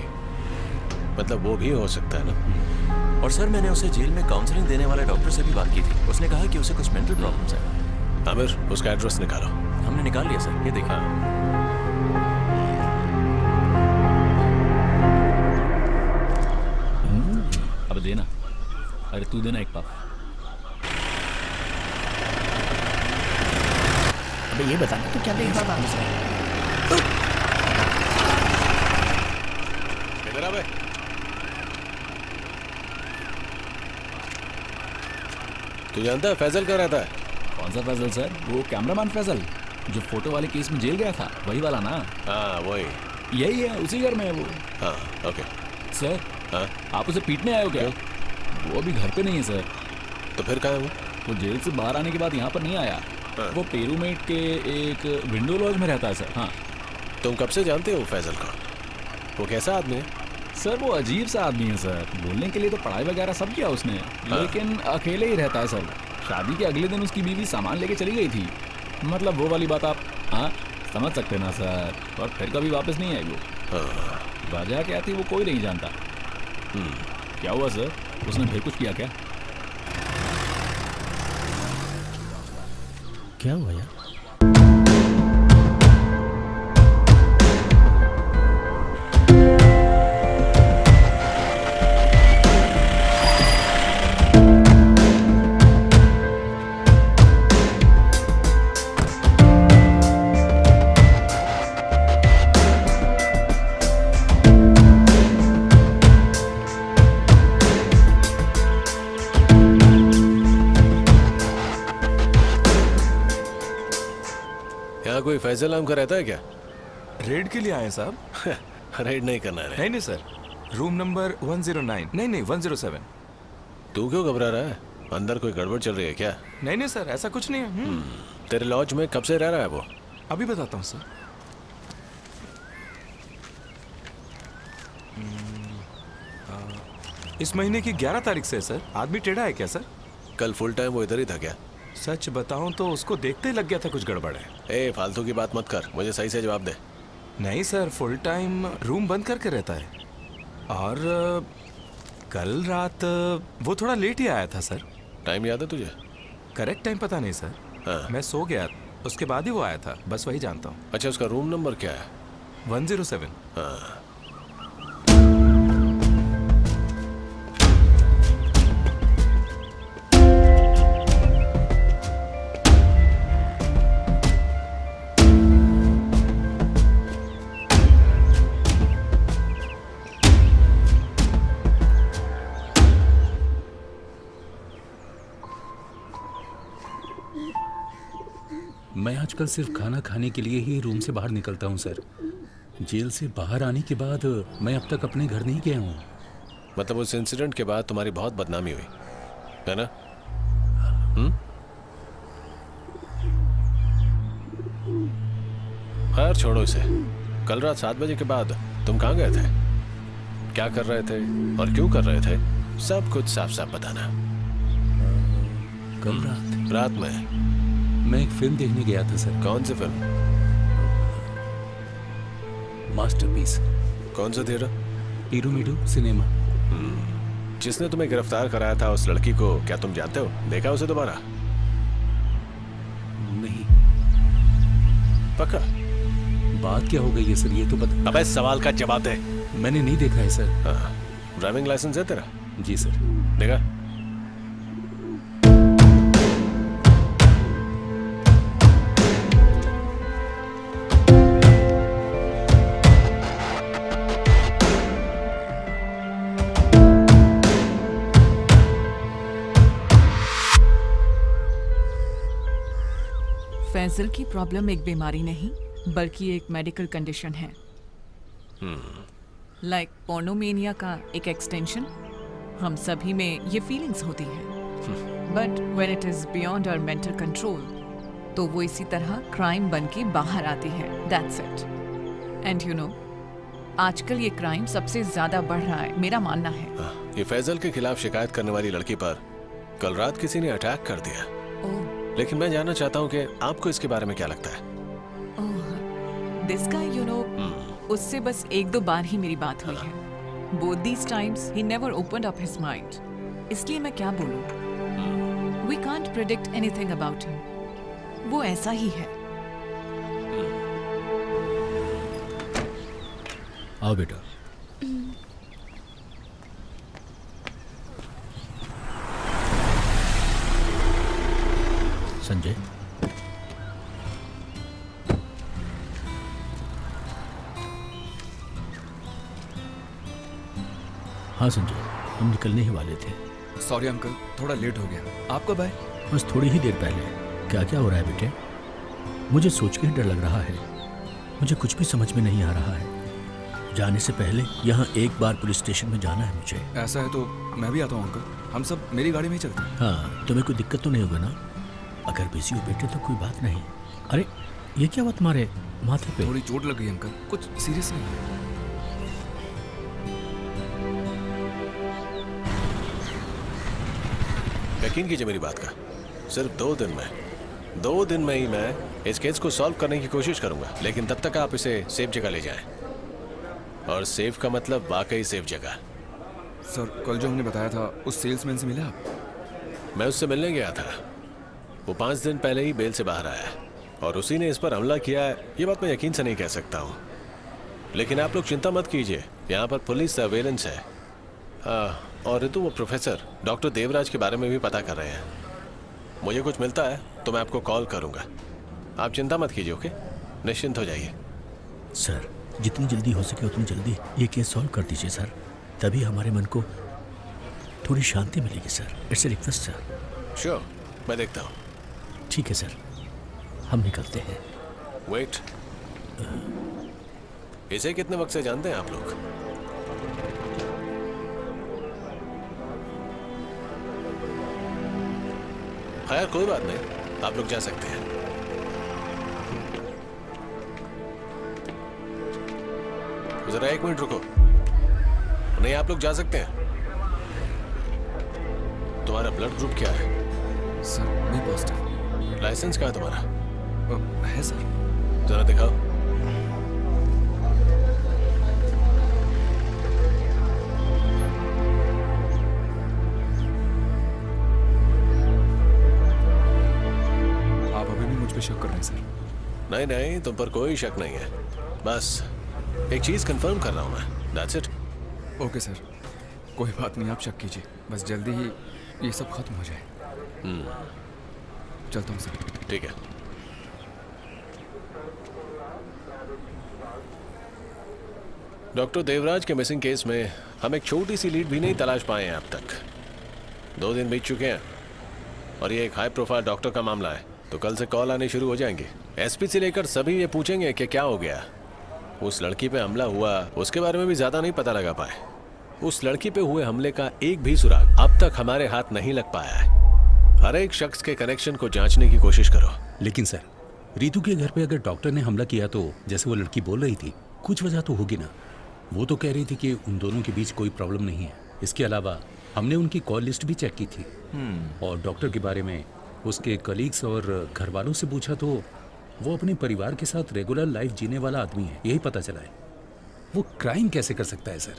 मतलब वो भी हो सकता है ना। और सर मैंने उसे जेल में काउंसलिंग देने वाले डॉक्टर से भी बात की थी। उसने कहा कि उसे कुछ मेंटल प्रॉब्लम्स है। आमिर उसका एड्रेस निकालो। हमने निकाल लिया सर, ये देखिए। अब देना। अरे तू देना एक पाप। अबे ये बताना तो क्या देख रहा था? इधर आ बे। तू जानता है फैजल कहाँ रहता है? कौन सा फैजल सर? वो कैमरामैन फैजल जो फोटो वाले केस में जेल गया था, वही वाला ना? हाँ वही। यही है, उसी घर में है वो। हाँ ओके। सर हाँ आप उसे पीटने आए हो क्या? वो अभी घर पे नहीं है सर। तो फिर कहाँ है वो? वो जेल से बाहर आने के बाद यहाँ पर नहीं आया। वो पेरूमेट के एक विंडो लॉज में रहता है सर। हाँ। तुम कब से जानते हो फैजल को? वो कैसा आदमी है? सर वो अजीब सा आदमी है सर। बोलने के लिए तो पढ़ाई वगैरह सब किया उसने, लेकिन अकेले ही रहता है सर। शादी के अगले दिन उसकी बीवी सामान लेके चली गई थी। मतलब वो वाली बात आप हाँ समझ सकते ना सर। और फिर कभी वापस नहीं आई वो। वजह क्या थी वो कोई नहीं जानता। क्या हुआ सर? उसने फिर कुछ किया क्या? क्या हुआ यार? कोई फैजल नाम का रहता है क्या? रेड के लिए आए साहब। रेड नहीं करना है। नहीं सर, रूम नंबर 109। नहीं 107। तू क्यों घबरा रहा है? अंदर कोई गड़बड़ चल रही है क्या? नहीं सर, ऐसा कुछ नहीं है। तेरे लॉज में कब से रह रहा है वो? अभी बताता हूँ सर। इस महीने की 11 तारीख से सर। आदमी टेढ़ा है क्या सर? कल फुल टाइम वो इधर ही था क्या? सच बताऊं तो उसको देखते ही लग गया था कुछ गड़बड़ है। ए फालतू की बात मत कर, मुझे सही से जवाब दे। नहीं सर, फुल टाइम रूम बंद करके रहता है। और कल रात वो थोड़ा लेट ही आया था सर। टाइम याद है तुझे? करेक्ट टाइम पता नहीं सर। हाँ। मैं सो गया, उसके बाद ही वो आया था, बस वही जानता हूँ। अच्छा उसका रूम नंबर क्या है? 107। हाँ। मैं आजकल सिर्फ खाना खाने के लिए ही रूम से बाहर निकलता हूँ सर। जेल से बाहर आने के बाद मैं अब तक अपने घर नहीं गया हूँ। मतलब उस इंसिडेंट के बाद तुम्हारी बहुत बदनामी हुई है ना? खैर छोड़ो इसे। कल रात 7 बजे के बाद तुम कहाँ गए थे? क्या कर रहे थे और क्यों कर रहे थे? सब कुछ साफ साफ बताना। कल रात में मैं एक फिल्म देखने गया था सर। कौन सी फिल्म? मास्टरपीस। कौन सा थिएटर? पीरूमीडू सिनेमा। जिसने तुम्हें गिरफ्तार कराया था उस लड़की को क्या तुम जानते हो? देखा उसे दोबारा? नहीं। पक्का? बात क्या हो गई है सर, ये तो बता। अबे सवाल का जवाब दे। मैंने नहीं देखा है सर। हाँ। ड्राइविंग लाइसेंस है तेरा? जी सर। देखा? फैजल की प्रॉब्लम एक बीमारी नहीं बल्कि एक मेडिकल कंडीशन है, लाइक पोर्नोमेनिया का एक एक्सटेंशन। हम सभी में ये फीलिंग्स होती हैं, but when it is beyond our mental control तो वो इसी तरह क्राइम बन के बाहर आती है। That's it. And you know, आजकल ये क्राइम सबसे ज्यादा बढ़ रहा है, मेरा मानना है। ये फैजल के खिलाफ शिकायत करने वाली लड़की पर कल रात किसी ने अटैक कर दिया। लेकिन मैं जानना चाहता हूँ कि आपको इसके बारे में क्या लगता है? दिस गाय, यू नो, उससे बस 1-2 बार ही मेरी बात हुई है। Both these times he never opened up his mind. इसलिए मैं क्या बोलूं? We can't predict anything about him. वो ऐसा ही है। आओ बेटा। संजय, हाँ संजय, हम निकलने ही वाले थे। सॉरी अंकल, थोड़ा लेट हो गया। आप कब आए? बस थोड़ी ही देर पहले। क्या क्या हो रहा है बेटे? मुझे सोच के ही डर लग रहा है। मुझे कुछ भी समझ में नहीं आ रहा है। जाने से पहले यहाँ एक बार पुलिस स्टेशन में जाना है मुझे। ऐसा है तो मैं भी आता हूँ अंकल, हम सब मेरी गाड़ी में ही चलते हैं। हाँ, तुम्हें कोई दिक्कत तो नहीं होगा ना? अगर बिजी हो बेटे तो कोई बात नहीं। अरे ये क्या हुआ तुम्हारे माथे पे? थोड़ी चोट लग गई अंकल, कुछ सीरियस नहीं है। यकीन कीजिए मेरी बात का, सिर्फ 2 दिन में ही मैं इस केस को सॉल्व करने की कोशिश करूंगा। लेकिन तब तक आप इसे सेफ जगह ले जाएं। और सेफ का मतलब वाकई सेफ जगह। सर, कल जो हमने बताया था उस सेल्समैन से मिले आप? मैं उससे मिलने गया था। वो 5 दिन पहले ही बेल से बाहर आया है और उसी ने इस पर हमला किया है। ये बात मैं यकीन से नहीं कह सकता हूँ। लेकिन आप लोग चिंता मत कीजिए, यहाँ पर पुलिस सर्वेलेंस है। और ऋतु, वो प्रोफेसर डॉक्टर देवराज के बारे में भी पता कर रहे हैं। मुझे कुछ मिलता है तो मैं आपको कॉल करूँगा। आप चिंता मत कीजिए, ओके? निश्चिंत हो जाइए। सर, जितनी जल्दी हो सके उतनी जल्दी ये केस सॉल्व कर दीजिए सर, तभी हमारे मन को थोड़ी शांति मिलेगी sir. It's a request sir. Sure, मैं देखता हूँ। ठीक है सर, हम निकलते हैं। वेट, इसे कितने वक्त से जानते हैं आप लोग? खैर कोई बात नहीं, आप लोग जा सकते हैं। जरा 1 मिनट रुको। नहीं, आप लोग जा सकते हैं। तुम्हारा ब्लड ग्रुप क्या है? Sir, B positive. लाइसेंस कहाँ है तुम्हारा? है सर। जरा दिखाओ। आप अभी भी मुझ पे शक कर रहे हैं सर? नहीं नहीं, तुम पर कोई शक नहीं है। बस एक चीज कंफर्म कर रहा हूं मैं। That's it. ओके सर, कोई बात नहीं, आप शक कीजिए। बस जल्दी ही ये सब खत्म हो जाए। चलता हूँ सर। ठीक है। डॉक्टर देवराज के मिसिंग केस में हम एक छोटी सी लीड भी नहीं तलाश पाए हैं अब तक। 2 दिन बीत चुके हैं और ये एक हाई प्रोफाइल डॉक्टर का मामला है, तो कल से कॉल आने शुरू हो जाएंगे। एसपी से लेकर सभी ये पूछेंगे कि क्या हो गया। उस लड़की पे हमला हुआ, उसके बारे में भी ज्यादा नहीं पता लगा पाए। उस लड़की पे हुए हमले का एक भी सुराग अब तक हमारे हाथ नहीं लग पाया है। हर एक शख्स के कनेक्शन को जांचने की कोशिश करो। लेकिन सर, रीतू के घर पे अगर डॉक्टर ने हमला किया तो जैसे वो लड़की बोल रही थी, कुछ वजह तो होगी ना। वो तो कह रही थी कि उन दोनों के बीच कोई प्रॉब्लम नहीं है। इसके अलावा हमने उनकी कॉल लिस्ट भी चेक की थी और डॉक्टर के बारे में उसके कलीग्स और घर वालों से पूछा तो वो अपने परिवार के साथ रेगुलर लाइफ जीने वाला आदमी है, यही पता चला है। वो क्राइम कैसे कर सकता है सर?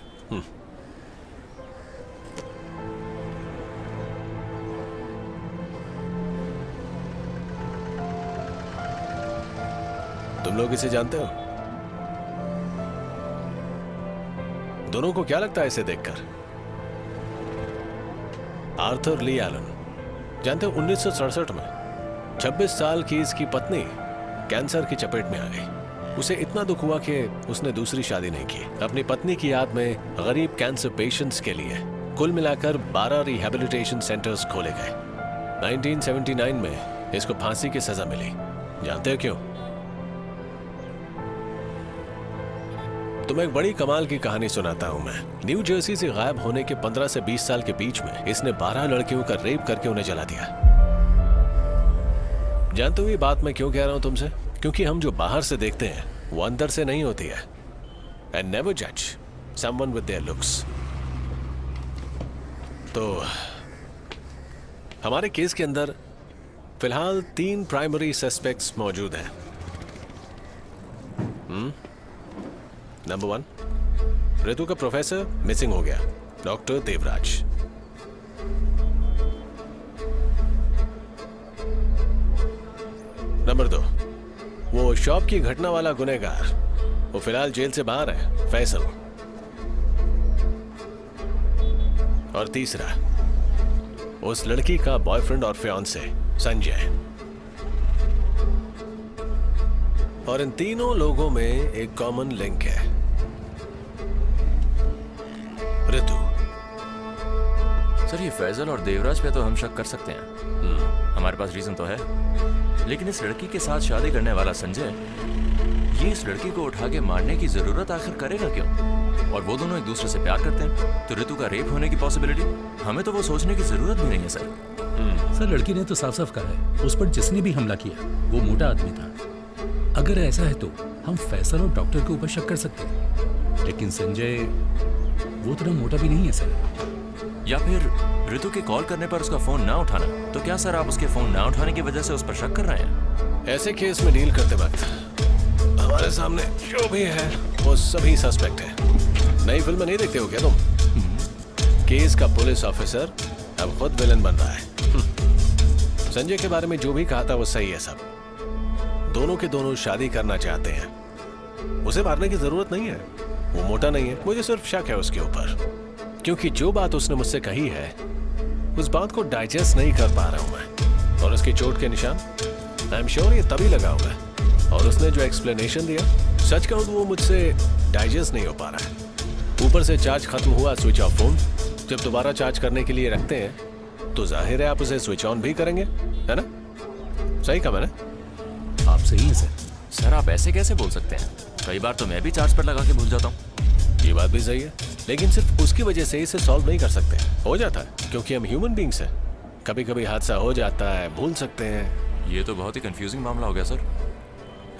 तुम लोग इसे जानते हो? दोनों को क्या लगता है इसे देखकर? आर्थर ली एलन, जानते हो 1967 में 26 साल की इसकी पत्नी कैंसर की चपेट में आ गई। उसे इतना दुख हुआ कि उसने दूसरी शादी नहीं की। अपनी पत्नी की याद में गरीब कैंसर पेशेंट्स के लिए कुल मिलाकर 12 रिहैबिलिटेशन सेंटर्स खोले गए। 1979 में इसको फांसी की सजा मिली जानते हो क्यों? तुम्हें एक बड़ी कमाल की कहानी सुनाता हूं मैं। न्यू जर्सी से गायब होने के 15 से 20 साल के बीच में इसने 12 लड़कियों का रेप करके उन्हें जला दिया। जानते हो ये बात मैं क्यों कह रहा हूं तुमसे? क्योंकि हम जो बाहर से देखते हैं वो अंदर से नहीं होती है। एंड नेवर जज समवन विद देयर लुक्स। तो हमारे केस के अंदर फिलहाल 3 प्राइमरी सस्पेक्ट्स मौजूद हैं। नंबर 1, ऋतु का प्रोफेसर मिसिंग हो गया, डॉक्टर देवराज। नंबर 2, वो शॉप की घटना वाला गुनहगार, वो फिलहाल जेल से बाहर है, फैसल। और तीसरा, उस लड़की का बॉयफ्रेंड और फियांसे संजय। और इन तीनों लोगों में एक कॉमन लिंक है, ऋतु। सर ये फैजल और देवराज पे तो हम शक कर सकते हैं, हमारे पास रीजन तो है, लेकिन इस लड़की के साथ शादी करने वाला संजय, ये इस लड़की को उठा के मारने की जरूरत आखिर करेगा क्यों? और वो दोनों एक दूसरे से प्यार करते हैं, तो ऋतु का रेप होने की पॉसिबिलिटी, हमें तो वो सोचने की जरूरत भी नहीं है सर। सर लड़की ने तो साफ साफ कहा है उस पर जिसने भी हमला किया वो मोटा आदमी था। अगर ऐसा है तो हम फैसल और डॉक्टर के ऊपर शक कर सकते हैं, लेकिन संजय वो इतना मोटा भी नहीं है सर। या फिर ऋतु के कॉल करने पर उसका फोन ना उठाना, तो क्या सर आप उसके फोन ना उठाने की वजह से उस पर शक कर रहे हैं? ऐसे केस में डील करते वक्त हमारे सामने जो भी है वो सभी सस्पेक्ट है। नई फिल्म नहीं देखते हो क्या तुम? केस का पुलिस ऑफिसर अब खुद विलन बन रहा है। संजय के बारे में जो भी कहा था वो सही है सब। दोनों के दोनों शादी करना चाहते हैं। उसे मारने की जरूरत नहीं है, वो मोटा नहीं है, मुझे सिर्फ शक है उसके ऊपर, क्योंकि जो बात उसने मुझसे कही है उस बात को डाइजेस्ट नहीं कर पा रहा हूं मैं। और उसकी चोट के निशान आई एम श्योर ये तभी लगा होगा। और उसने जो एक्सप्लेनेशन दिया, सच कहूं तो वो मुझसे डाइजेस्ट नहीं हो पा रहा है। ऊपर से चार्ज खत्म हुआ स्विच ऑफ फोन, जब दोबारा चार्ज करने के लिए रखते हैं तो जाहिर है आप उसे स्विच ऑन भी करेंगे, है ना? सही कहा मैंने? आप सही हैं सर। सर आप ऐसे कैसे बोल सकते हैं? कई बार तो मैं भी चार्ज पर लगा के भूल जाता हूँ। ये बात भी सही है, लेकिन सिर्फ उसकी वजह से इसे सॉल्व नहीं कर सकते। हो जाता है क्योंकि हम ह्यूमन बींग्स हैं, कभी कभी हादसा हो जाता है, भूल सकते हैं। ये तो बहुत ही कंफ्यूजिंग मामला हो गया सर।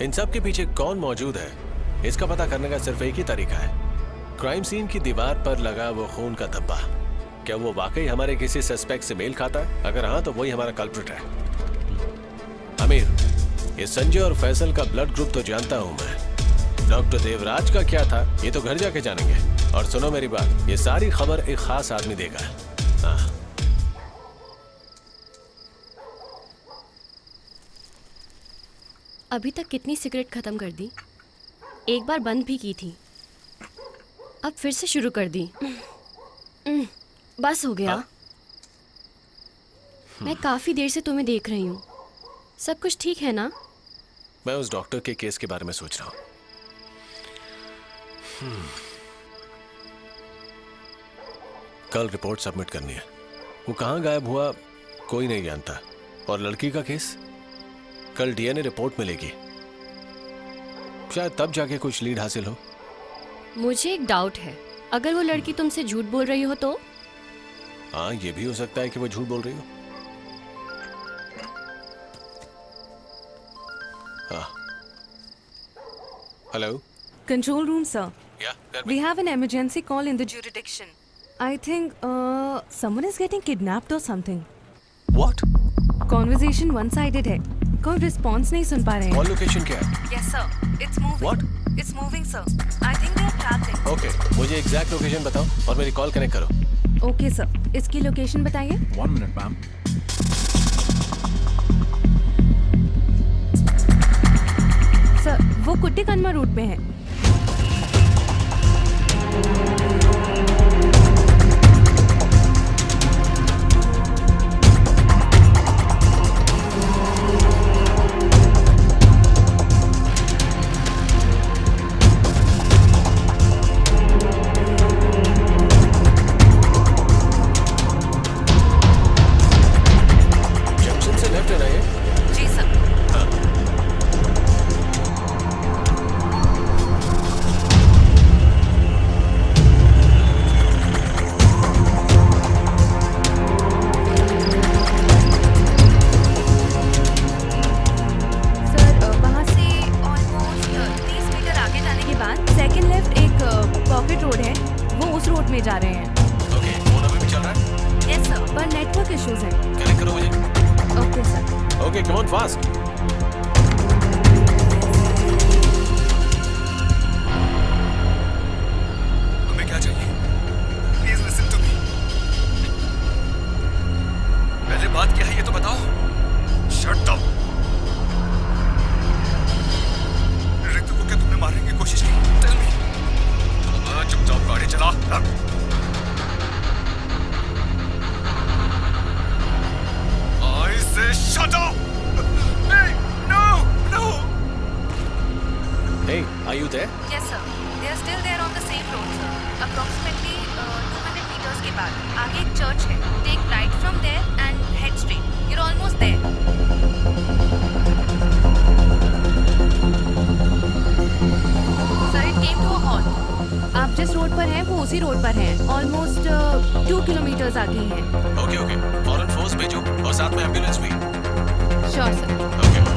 इन सब के पीछे कौन मौजूद है इसका पता करने का सिर्फ एक ही तरीका है, क्राइम सीन की दीवार पर लगा वो खून का धब्बा। क्या वो वाकई हमारे किसी सस्पेक्ट से मेल खाता है? अगर हाँ तो वही हमारा कल्प्रिट है। अमीर, ये संजय और फैसल का ब्लड ग्रुप तो जानता हूं मैं। डॉक्टर देवराज का क्या था ये तो घर जाके जानेंगे। और सुनो मेरी बात, ये सारी खबर एक खास आदमी देगा। हाँ। अभी तक कितनी सिगरेट खत्म कर दी? एक बार बंद भी की थी, अब फिर से शुरू कर दी। बस हो गया। मैं काफी देर से तुम्हें देख रही हूँ, सब कुछ ठीक है ना? मैं उस डॉक्टर के केस के बारे में सोच रहा हूँ। कल रिपोर्ट सबमिट करनी है। वो कहाँ गायब हुआ कोई नहीं जानता। और लड़की का केस, कल डीएनए रिपोर्ट मिलेगी, शायद तब जाके कुछ लीड हासिल हो। मुझे एक डाउट है, अगर वो लड़की तुमसे झूठ बोल रही हो तो? हाँ, ये भी हो सकता है कि वो झूठ बोल रही हो। हाँ, hello. Control room, sir. Yeah, tell me. We have an emergency call in the jurisdiction. I think someone is getting kidnapped or something. What? Conversation one-sided है, कोई response नहीं सुन पा रहे हैं। Call location क्या है? Yes, sir. It's moving. What? It's moving, sir. I think they are traveling. Okay, मुझे exact location बताओ और मेरी कॉल कनेक्ट करो। Okay, sir. इसकी लोकेशन बताइए। 1 minute, मैम। सर, वो कुट्टी कन्मा रूट में है। जंक्शन से लेफ्ट है ना ये? जी सर। हाँ। एयरपोर्ट में जा रहे हैं। ओके, फोन अभी भी चल रहा है? यस सर, पर नेटवर्क इश्यूज हैं। कनेक्ट करो मुझे। Okay sir. Okay, come on fast. हमें क्या चाहिए? Please listen to me. पहले बात क्या है ये तो बताओ। Shut up. ऋतु को क्या तुमने मारने की कोशिश की? Tell me. चुपचाप गाड़ी चला। I say shut up! Hey, no, no! Hey, are you there? Yes sir, they are still there on the same road sir. Approximately 200 meters के बाद आगे एक चर्च है. Take right from there and head straight. You're almost there. Sir, it came to a halt. आप जिस road पर हैं वो उसी रोड पर हैं. Almost 2 kilometers आगे ही हैं. ओके ओके, फौरन फोर्स भेजो और साथ में एम्बुलेंस भी। Sure sir. ओके।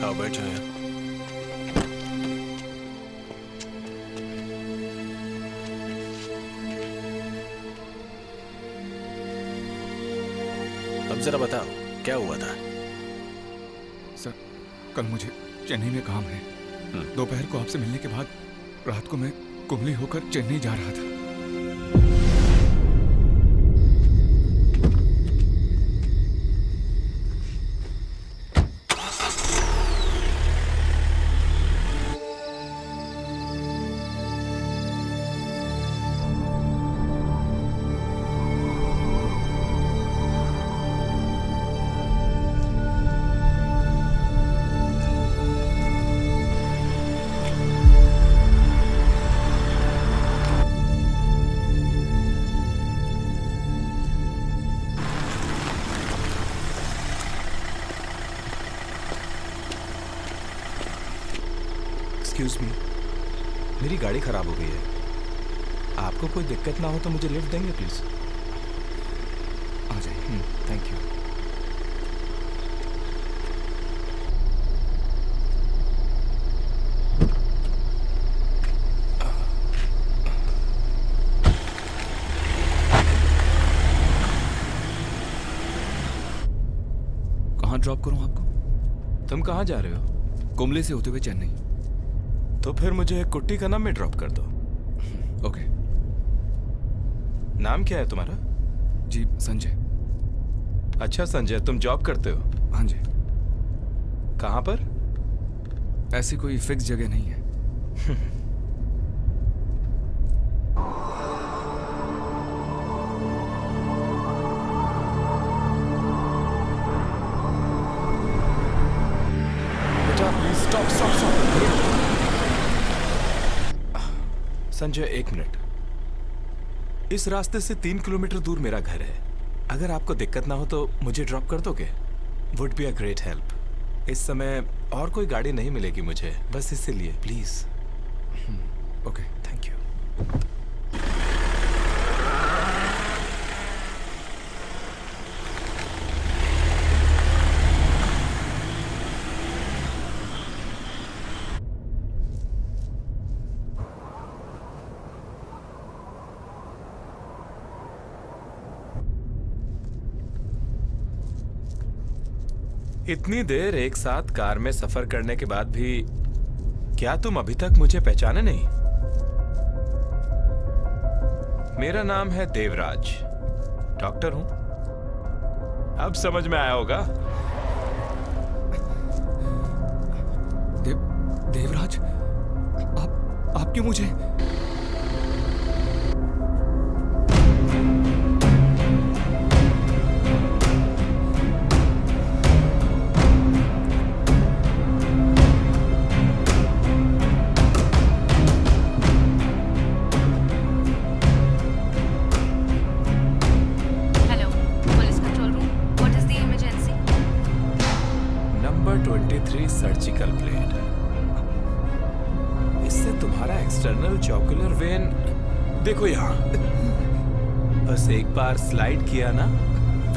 आओ बैठो यहाँ। अब जरा बताओ क्या हुआ था? सर, कल मुझे चेन्नई में काम है। दोपहर को आपसे मिलने के बाद रात को मैं कुंबली होकर चेन्नई जा रहा था। एक्सक्यूज मी, मेरी गाड़ी खराब हो गई है। आपको कोई दिक्कत ना हो तो मुझे लिफ्ट देंगे प्लीज? आ जाइए। Thank you. कहाँ ड्रॉप करूं आपको? तुम कहाँ जा रहे हो? कुंबले से होते हुए चेन्नई। तो फिर मुझे कुट्टी का नाम में ड्रॉप कर दो। ओके। नाम क्या है तुम्हारा? जी, संजय। अच्छा संजय, तुम जॉब करते हो? हाँ जी। कहाँ पर? ऐसी कोई फिक्स जगह नहीं है। Stop stop stop. संजय, एक मिनट। इस रास्ते से 3 किलोमीटर दूर मेरा घर है। अगर आपको दिक्कत ना हो तो मुझे ड्रॉप कर दोगे? Would be a great help. इस समय और कोई गाड़ी नहीं मिलेगी मुझे, बस इसीलिए प्लीज। Okay, thank you. इतनी देर एक साथ कार में सफर करने के बाद भी क्या तुम अभी तक मुझे पहचाने नहीं? मेरा नाम है देवराज, डॉक्टर हूं। अब समझ में आया होगा। देवराज, आप क्यों मुझे? Hello, police control room. What is the emergency? Number 23 surgical blade. इससे तुम्हारा एक्सटर्नल जॉकुलर वेन देखो यहाँ। बस एक बार स्लाइड किया ना,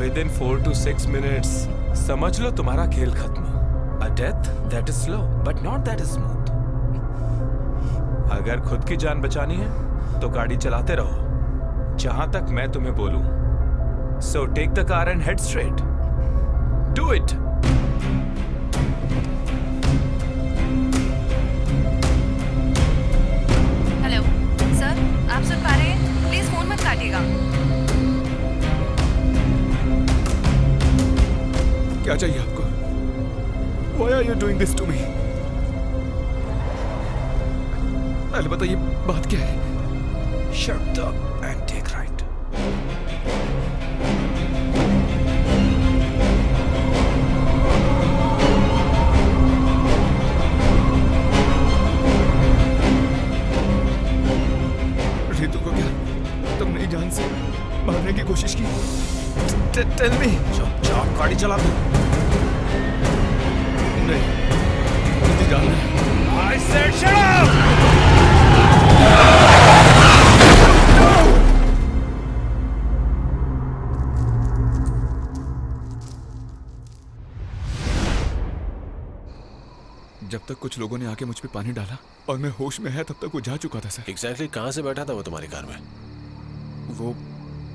विद इन 4 to 6 minutes समझ लो तुम्हारा खेल खत्म। A death that is slow but not that smooth. अगर खुद की जान बचानी है तो गाड़ी चलाते रहो जहां तक मैं तुम्हें बोलूं। So take the car and head straight. Do it. Hello sir, आप सुन पा रहे हैं? प्लीज फोन मत काटिएगा। क्या चाहिए आपको? Why are you doing this to me? पहले बताइए बात क्या है? Shut up and take right. Ritu को क्या तुम नई जान से मारने की कोशिश की? Tell me. चुपचाप गाड़ी चला दो। नहीं, मुझे जानना है। I said shut up! जब तक कुछ लोगों ने आके मुझ पे पानी डाला और मैं होश में है तब तक वो जा चुका था सर। एग्जैक्टली कहाँ से बैठा था वो तुम्हारी कार में? वो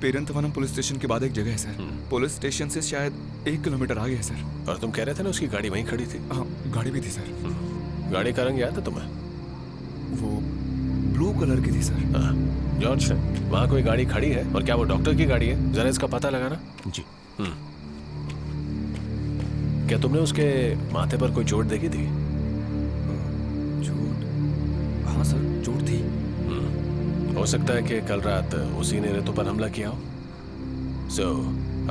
पेरंतवनम पुलिस स्टेशन के बाद एक जगह है सर। पुलिस स्टेशन से शायद 1 किलोमीटर आगे है सर। और तुम कह रहे थे ना उसकी गाड़ी वहीं खड़ी थी? हाँ, गाड़ी भी थी सर। गाड़ी का रंग याद है तुम्हें? वो ब्लू कलर की थी सर। हाँ, जॉर्ज से वहाँ कोई गाड़ी खड़ी है और क्या वो डॉक्टर की गाड़ी है? जरा इसका पता लगाना। जी। क्या तुमने उसके माथे पर कोई चोट देखी थी? चोट? हाँ सर, चोट थी। हो सकता है कि कल रात उसी ने रितु पर हमला किया हो। सो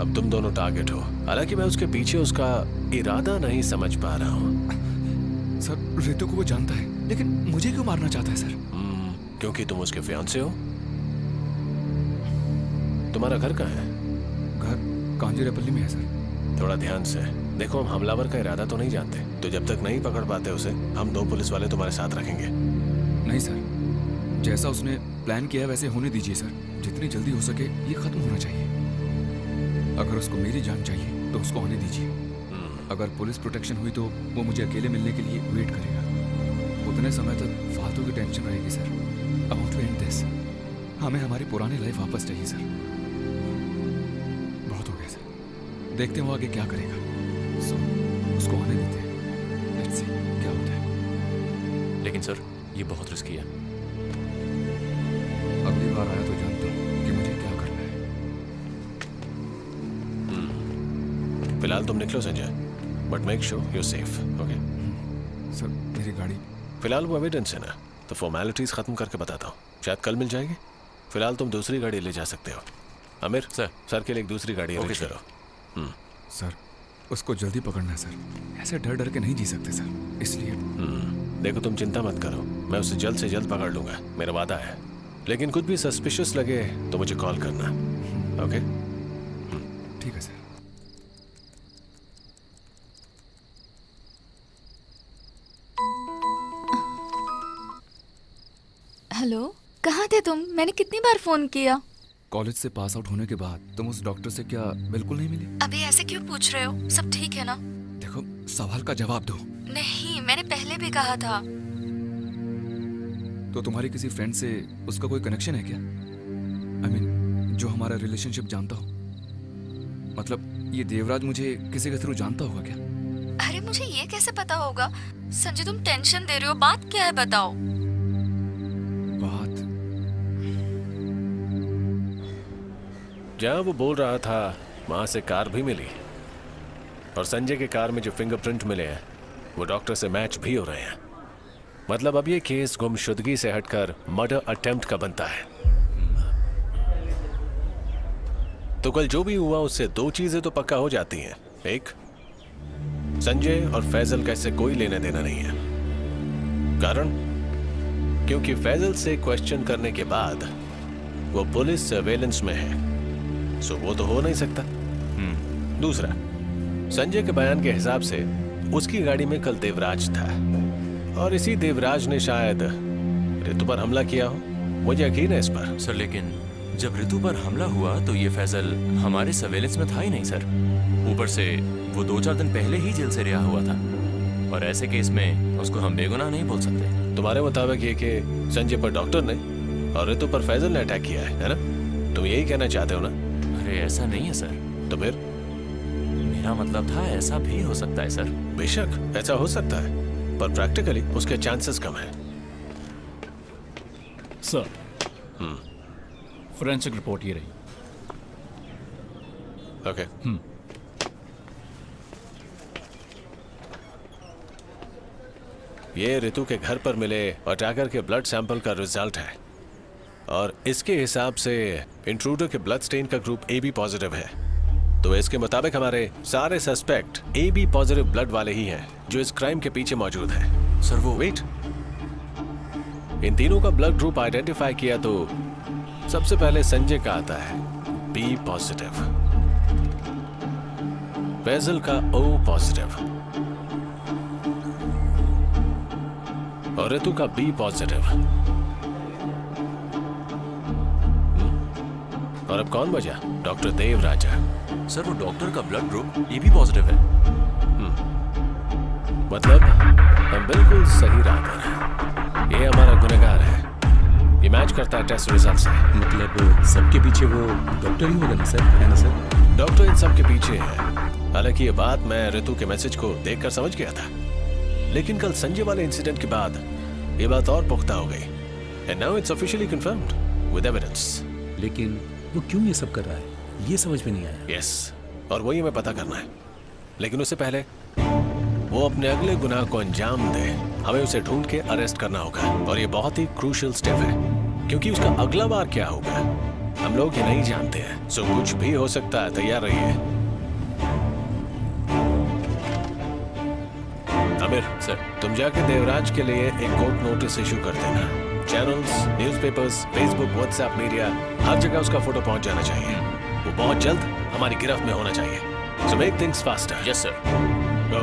अब तुम दोनों टारगेट हो। हालांकि मैं उसके पीछे उसका इरादा नहीं समझ पा रहा हूँ। सर, रितु को वो जानता है, लेकिन मुझे क्यों मारना चाहता है सर? क्योंकि तुम उसके फियांसे हो। तुम्हारा घर कहाँ है? घर कांजीरेपल्ली में है सर। थोड़ा ध्यान से देखो, हम हमलावर का इरादा तो नहीं जानते, तो जब तक नहीं पकड़ पाते उसे, हम 2 पुलिस वाले तुम्हारे साथ रखेंगे। नहीं सर, जैसा उसने प्लान किया है वैसे होने दीजिए सर। जितनी जल्दी हो सके ये खत्म होना चाहिए। अगर उसको मेरी जान चाहिए तो उसको आने दीजिए। अगर पुलिस प्रोटेक्शन हुई तो वो मुझे अकेले मिलने के लिए वेट करेगा। उतने समय तक फालतू की टेंशन रहेगी sir. I want to end this. हमें हमारी पुरानी लाइफ वापस चाहिए सर। बहुत हो गया सर, देखते हैं वो आगे क्या करेगा। सो उसको आने देते हैं, लेट्स सी क्या होता है। लेकिन सर ये बहुत रिस्की है। अगली बार आया तो जानता हूँ कि मुझे क्या करना है। फिलहाल तुम निकलो Sanjay, but make sure you safe. Okay sir, मेरी गाड़ी फिलहाल वो एविडेंस है ना, तो फॉर्मेलिटीज खत्म करके बताता हूँ, शायद कल मिल जाएगी। फिलहाल तुम दूसरी गाड़ी ले जा सकते हो। आमिर सर के लिए एक दूसरी गाड़ी अरेंज करो। सर, उसको जल्दी पकड़ना है सर। ऐसे डर डर के नहीं जी सकते सर, इसलिए। देखो तुम चिंता मत करो, मैं उसे जल्द से जल्द पकड़ लूंगा, मेरा वादा है। लेकिन कुछ भी सस्पिशियस लगे तो मुझे कॉल करना। ओके? ठीक है सर। हेलो, कहाँ थे तुम? मैंने कितनी बार फोन किया। कॉलेज से पास आउट होने के बाद तुम उस डॉक्टर से क्या बिल्कुल नहीं मिली? अभी ऐसे क्यों पूछ रहे हो? सब ठीक है ना? देखो, सवाल का जवाब दो। नहीं, मैंने पहले भी कहा था। तो तुम्हारी किसी फ्रेंड से उसका कोई कनेक्शन है क्या? I mean, जो हमारा रिलेशनशिप जानता हो। मतलब ये देवराज मुझे किसी के थ्रू जानता होगा क्या? मुझे ये कैसे पता होगा? संजय तुम टेंशन दे रहे हो, बात क्या है बताओ। बात जहाँ वो बोल रहा था वहां से कार भी मिली, और संजय के कार में जो फिंगरप्रिंट मिले हैं वो डॉक्टर से मैच भी हो रहे हैं। मतलब अब ये केस गुमशुदगी से हटकर मर्डर अटेम्प्ट का बनता है। तो कल जो भी हुआ उससे दो चीजें तो पक्का हो जाती हैं। एक, संजय और फैजल का इससे कोई लेना देना नहीं है। कारण क्योंकि फैजल से क्वेश्चन करने के बाद वो पुलिस सर्वेलेंस में है, सो वो तो हो नहीं सकता। दूसरा, संजय के बयान के हिसाब से उसकी गाड़ी में कल देवराज था, और इसी देवराज ने शायद रितु पर हमला किया हो। मुझे यकीन है इस पर। सर लेकिन जब रितु पर हमला हुआ तो ये फैजल हमारे सर्वेलेंस में था ही नहीं सर। ऊपर से वो 2-4 दिन पहले ही जेल से रिहा हुआ था, और ऐसे केस में उसको हम बेगुनाह नहीं बोल सकते। तुम्हारे मुताबिक ये कि संजय पर डॉक्टर ने और रितु पर फैजल ने अटैक किया है ना? तुम यही कहना चाहते हो ना? अरे ऐसा नहीं है सर। तो फिर? मेरा मतलब था ऐसा भी हो सकता है सर। बेशक ऐसा हो सकता है, पर प्रैक्टिकली उसके चांसेस कम है। सर फोरेंसिक रिपोर्ट ये रही। ओके। ये रितु के घर पर मिले अटैकर के ब्लड सैंपल का रिजल्ट है, और इसके हिसाब से इंट्रूडर के ब्लड स्टेन का ग्रुप AB पॉजिटिव है। तो इसके मुताबिक हमारे सारे सस्पेक्ट AB पॉजिटिव ब्लड वाले ही हैं जो इस क्राइम के पीछे मौजूद हैं। सर वो वेट, इन तीनों का ब्लड ग्रुप आइडेंटिफाई किया तो सबसे पहले संजय का आता है B पॉजिटिव, फैजल का O पॉजिटिव और रितु का B पॉजिटिव। और अब कौन बचा? डॉक्टर देवराजा। सर वो डॉक्टर का ब्लड ग्रुप AB पॉजिटिव है। मतलब हम बिल्कुल सही राह पर हैं। ये हमारा गुनहगार है, ये मैच करता है टेस्ट रिजल्ट से। मतलब सबके पीछे वो डॉक्टर ही होगा ना सर, है ना सर? डॉक्टर इन सब के पीछे है। हालांकि ये बात मैं रितु के मैसेज को देखकर समझ गया था, लेकिन कल संजय वाले इंसिडेंट के बाद ये बात और पुख्ता हो गई। And now it's officially confirmed with evidence. लेकिन वो क्यों ये सब कर रहा है, ये समझ में नहीं आया। यस, और वही हमें पता करना है। लेकिन उससे पहले वो अपने अगले गुनाह को अंजाम दे, हमें उसे ढूंढ के अरेस्ट करना होगा। और ये बहुत ही क्रूशियल स्टेप है, क्योंकि उसका अगला बार क्या होगा हम लोग ये नहीं जानते हैं। सो कुछ भी हो सकता है, तैयार रहिए। आमिर सर, तुम जाके देवराज के लिए एक कोर्ट नोटिस इशू कर देना। Channels, newspapers, Facebook, WhatsApp, media, हर जगह उसका फोटो पहुंच जाना चाहिए। वो बहुत जल्द हमारी गिरफ्त में होना चाहिए। So make things faster. Yes sir. Go.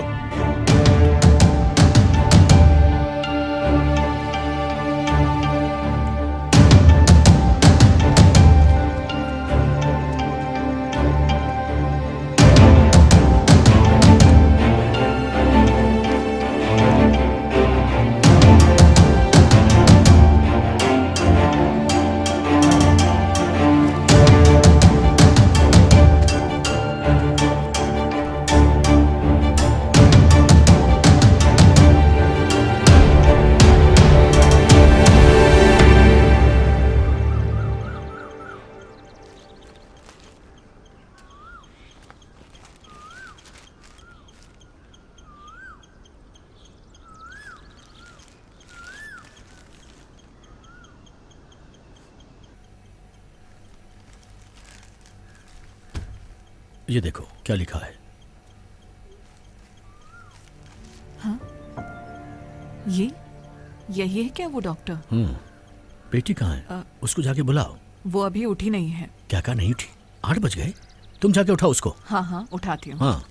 ये देखो क्या लिखा है। हाँ? यही है क्या वो डॉक्टर? बेटी कहाँ है? उसको जाके बुलाओ। वो अभी उठी नहीं है। क्या कहा नहीं उठी? 8 बज गए। तुम जाके उठाओ उसको। हाँ हाँ उठाती हूँ। हाँ।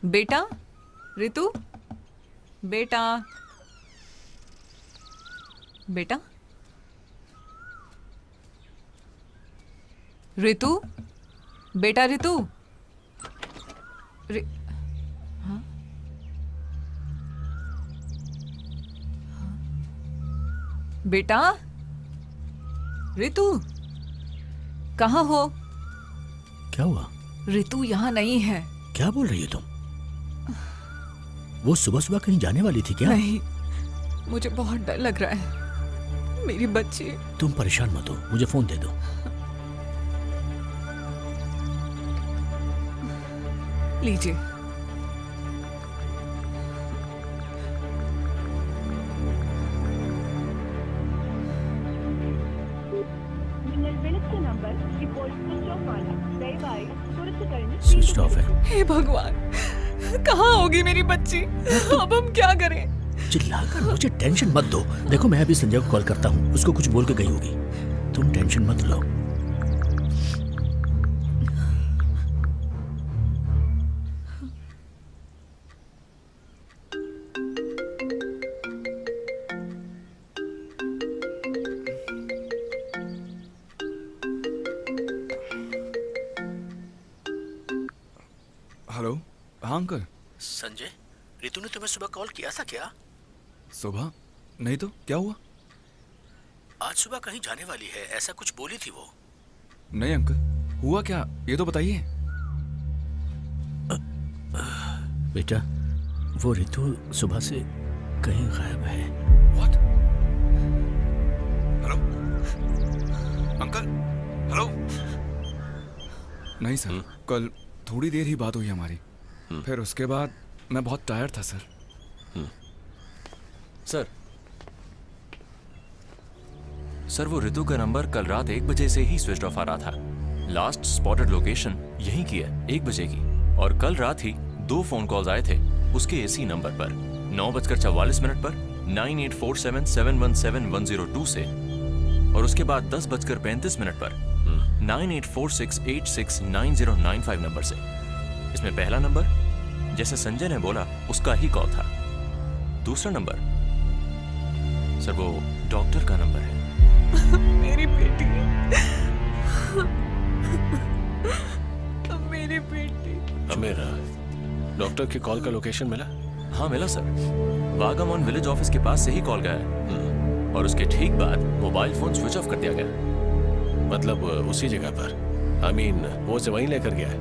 बेटा, रितु, बेटा, बेटा, रितु, बेटा रितु, हाँ? बेटा, रितु, कहाँ हो? क्या हुआ? रितु यहाँ नहीं है। क्या बोल रही हो तुम? वो सुबह सुबह कहीं जाने वाली थी क्या? नहीं, मुझे बहुत डर लग रहा है। मेरी बच्ची। तुम परेशान मत हो, मुझे फोन दे दो। लीजिए। നിങ്ങൾ വിളിച്ച നമ്പർ ഇപ്പോൾ സ്വിച്ച് ഓഫ് ആണ്. ദയവായി കുറച്ചു കഴിഞ്ഞ് स्विच ऑफ है। हे भगवान, कहाँ होगी मेरी बच्ची? अब हम क्या करें? चिल्लाकर मुझे टेंशन मत दो। देखो मैं अभी संजय को कॉल करता हूँ, उसको कुछ बोल के गई होगी। तुम टेंशन मत लो। हेलो। हाँ अंकल। संजय, रितु ने तुम्हें सुबह कॉल किया था क्या? सुबह? नहीं तो क्या हुआ? आज सुबह कहीं जाने वाली है, ऐसा कुछ बोली थी वो। नहीं अंकल, हुआ क्या ये तो बताइए। बेटा, वो रितु सुबह से कहीं गायब है। What? Hello uncle, hello. नहीं सर, कल थोड़ी देर ही बात हुई हमारी, फिर उसके बाद मैं बहुत टायर्ड था सर। सर वो रितु का नंबर कल रात 1 बजे से ही स्विच ऑफ आ रहा था। लास्ट स्पॉटेड लोकेशन यहीं की है, 1 बजे की। और कल रात ही 2 फोन कॉल्स आए थे उसके इसी नंबर पर, 9:44 पर 9847717102 से, और उसके बाद 10:35 पर 9846869095 नंबर से। इसमें पहला नंबर जैसे संजय ने बोला उसका ही कॉल था। दूसरा नंबर सर वो डॉक्टर का नंबर है। मेरी बेटी, मेरी बेटी। मेरा डॉक्टर की कॉल का लोकेशन मिला? हाँ मिला सर, वागामॉन विलेज ऑफिस के पास से ही कॉल गया है, और उसके ठीक बाद मोबाइल फोन स्विच ऑफ कर दिया गया। मतलब उसी जगह पर? I mean, वो उसे वहीं लेकर गया है,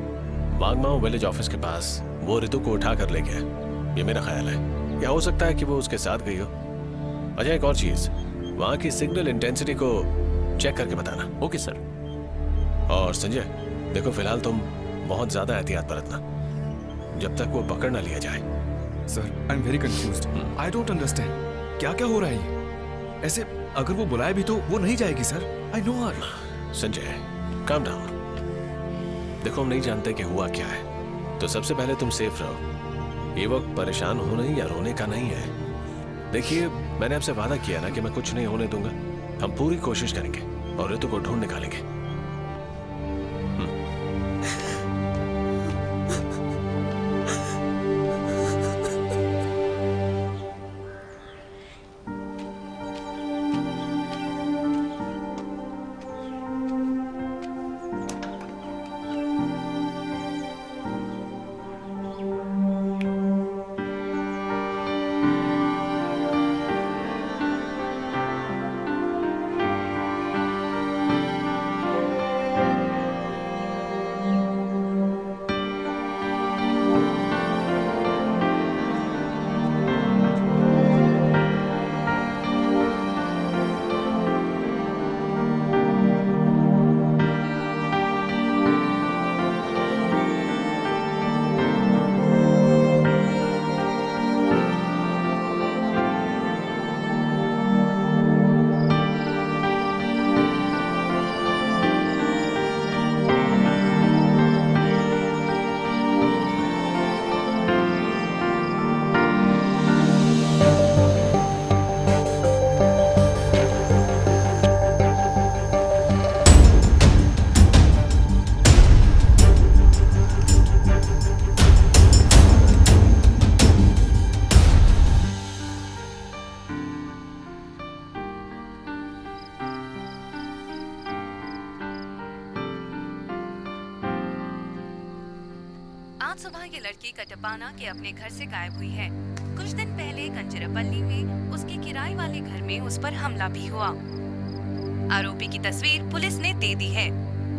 वागमाओ विलेज ऑफिस के पास। वो रितु को उठा कर ले गया, ये मेरा ख्याल है। या हो सकता है कि वो उसके साथ गई हो। अच्छा एक और चीज, वहाँ की सिग्नल इंटेंसिटी को चेक करके बताना। Okay sir. और संजय देखो, फिलहाल तुम बहुत ज्यादा एहतियात बरतना जब तक वो पकड़ ना लिया जाए। Sir I am very confused, I don't understand क्या क्या हो रहा है ये। ऐसे अगर वो बुलाए भी तो वो नहीं जाएगी sir, I know her. Sanjay calm down. देखो हम नहीं जानते कि हुआ क्या है, तो सबसे पहले तुम सेफ रहो। ये वक्त परेशान होने या रोने का नहीं है। देखिए मैंने आपसे वादा किया ना कि मैं कुछ नहीं होने दूंगा। हम पूरी कोशिश करेंगे और रितु को ढूंढ निकालेंगे। आज सुबह ये लड़की कटपाना के अपने घर से गायब हुई है। कुछ दिन पहले कंचरापल्ली में उसके किराए वाले घर में उस पर हमला भी हुआ। आरोपी की तस्वीर पुलिस ने दे दी है।